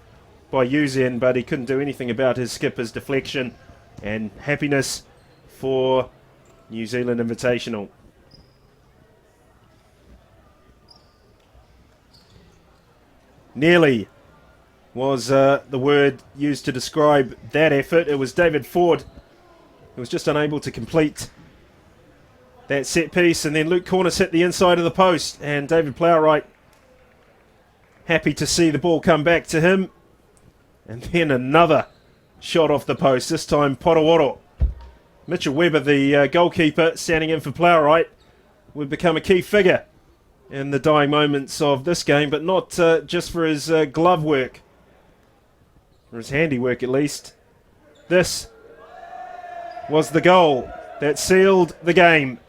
by Uzen, but he couldn't do anything about his skipper's deflection. And happiness for New Zealand Invitational. Nearly was the word used to describe that effort. It was David Ford who was just unable to complete that set piece, and then Luke Cornice hit the inside of the post, and David Plowright happy to see the ball come back to him. And then another shot off the post, this time Poroworo. Mitchell Webber, the goalkeeper, standing in for Plowright, would become a key figure in the dying moments of this game, but not just for his glove work, or his handiwork at least. This was the goal that sealed the game.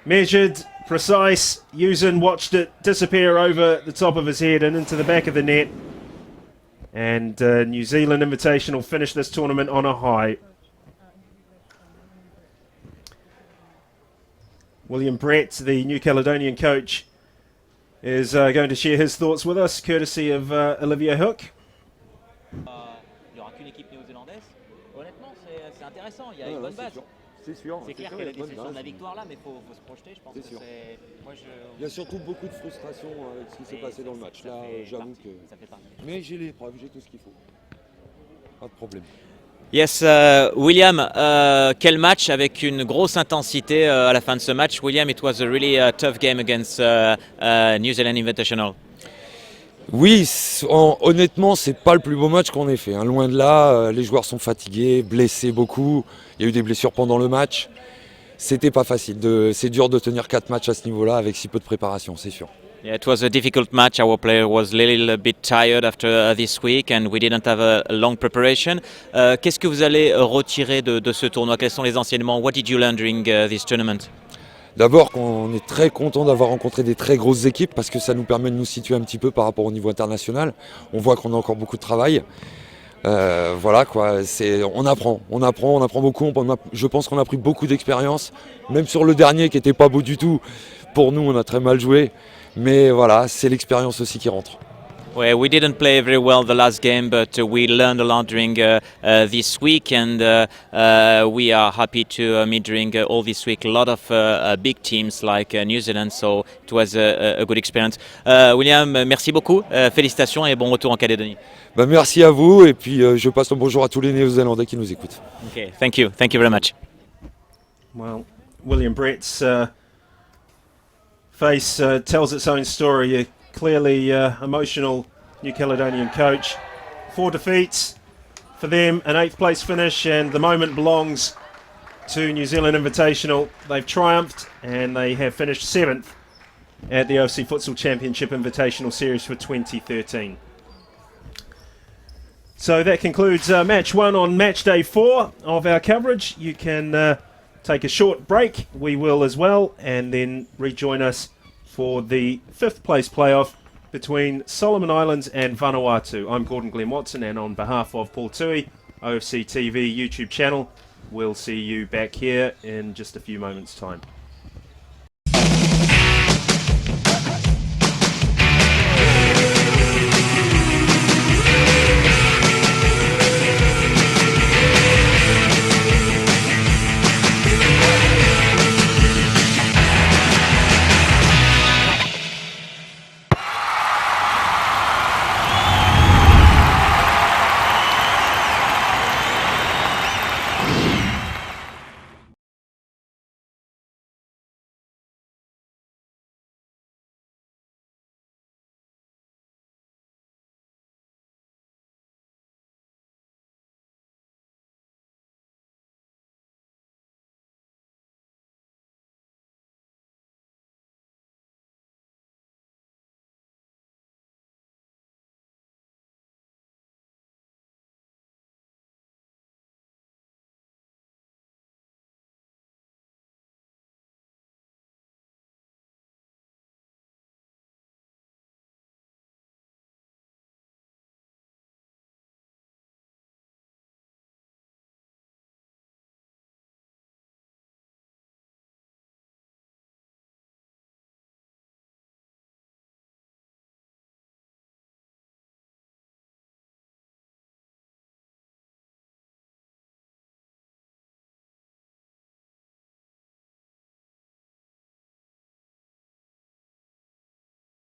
Measured, precise. Uzen watched it disappear over the top of his head and into the back of the net. And New Zealand Invitational finished this tournament on a high. William Brett, the New Caledonian coach, is going to share his thoughts with us, courtesy of Olivier Hook. Il n'y aura qu'une équipe néo-zélandaise. Honnêtement, c'est intéressant. Il y a une bonne base. C'est sûr. C'est clair qu'il y a la déception de la victoire là, mais il faut se projeter. Je pense que sûr. c'est. Moi, Il y a surtout beaucoup de frustration avec ce qui s'est passé dans le match. Là, j'avoue que. Ça fait partie. Mais j'ai les preuves, j'ai tout ce qu'il faut. Pas de problème. Yes, William, quel match avec une grosse intensité à la fin de ce match. William, it was a really tough game against New Zealand Invitational. Oui, honnêtement, c'est pas le plus beau match qu'on ait fait. Hein. Loin de là, les joueurs sont fatigués, blessés beaucoup. Il y a eu des blessures pendant le match. C'était pas facile. C'est dur de tenir 4 matchs à ce niveau-là avec si peu de préparation, c'est sûr. Yeah, it was a difficult match. Our player was a little bit tired after this week and we didn't have a long preparation. Qu'est-ce que vous allez retirer de ce tournoi? Quels sont les enseignements? What did you learn during this tournament? D'abord, on est très content d'avoir rencontré des très grosses équipes parce que ça nous permet de nous situer un petit peu par rapport au niveau international. On voit qu'on a encore beaucoup de travail. Voilà quoi, on apprend beaucoup. Je pense qu'on a pris beaucoup d'expérience, même sur le dernier qui n'était pas beau du tout. Pour nous, on a très mal joué, mais voilà, c'est l'expérience aussi qui rentre. Well, we didn't play very well the last game, but we learned a lot during this week, and we are happy to meet during all this week a lot of big teams like New Zealand, so it was a good experience. William, merci beaucoup, félicitations et bon retour en Calédonie. Merci à vous, et puis je passe le bonjour à tous les Néo-Zélandais qui nous écoutent. Okay, thank you very much. Well, William Brett's face tells its own story. A clearly emotional New Caledonian coach. 4 defeats for them, an 8th place finish, and the moment belongs to New Zealand Invitational. They've triumphed and they have finished 7th at the OFC Futsal Championship Invitational Series for 2013. So that concludes match 1 on match day 4 of our coverage. You can take a short break. We will as well, and then rejoin us for the 5th place playoff between Solomon Islands and Vanuatu. I'm Gordon Glenn Watson, and on behalf of Paul Tui, OFC TV YouTube channel, we'll see you back here in just a few moments' time.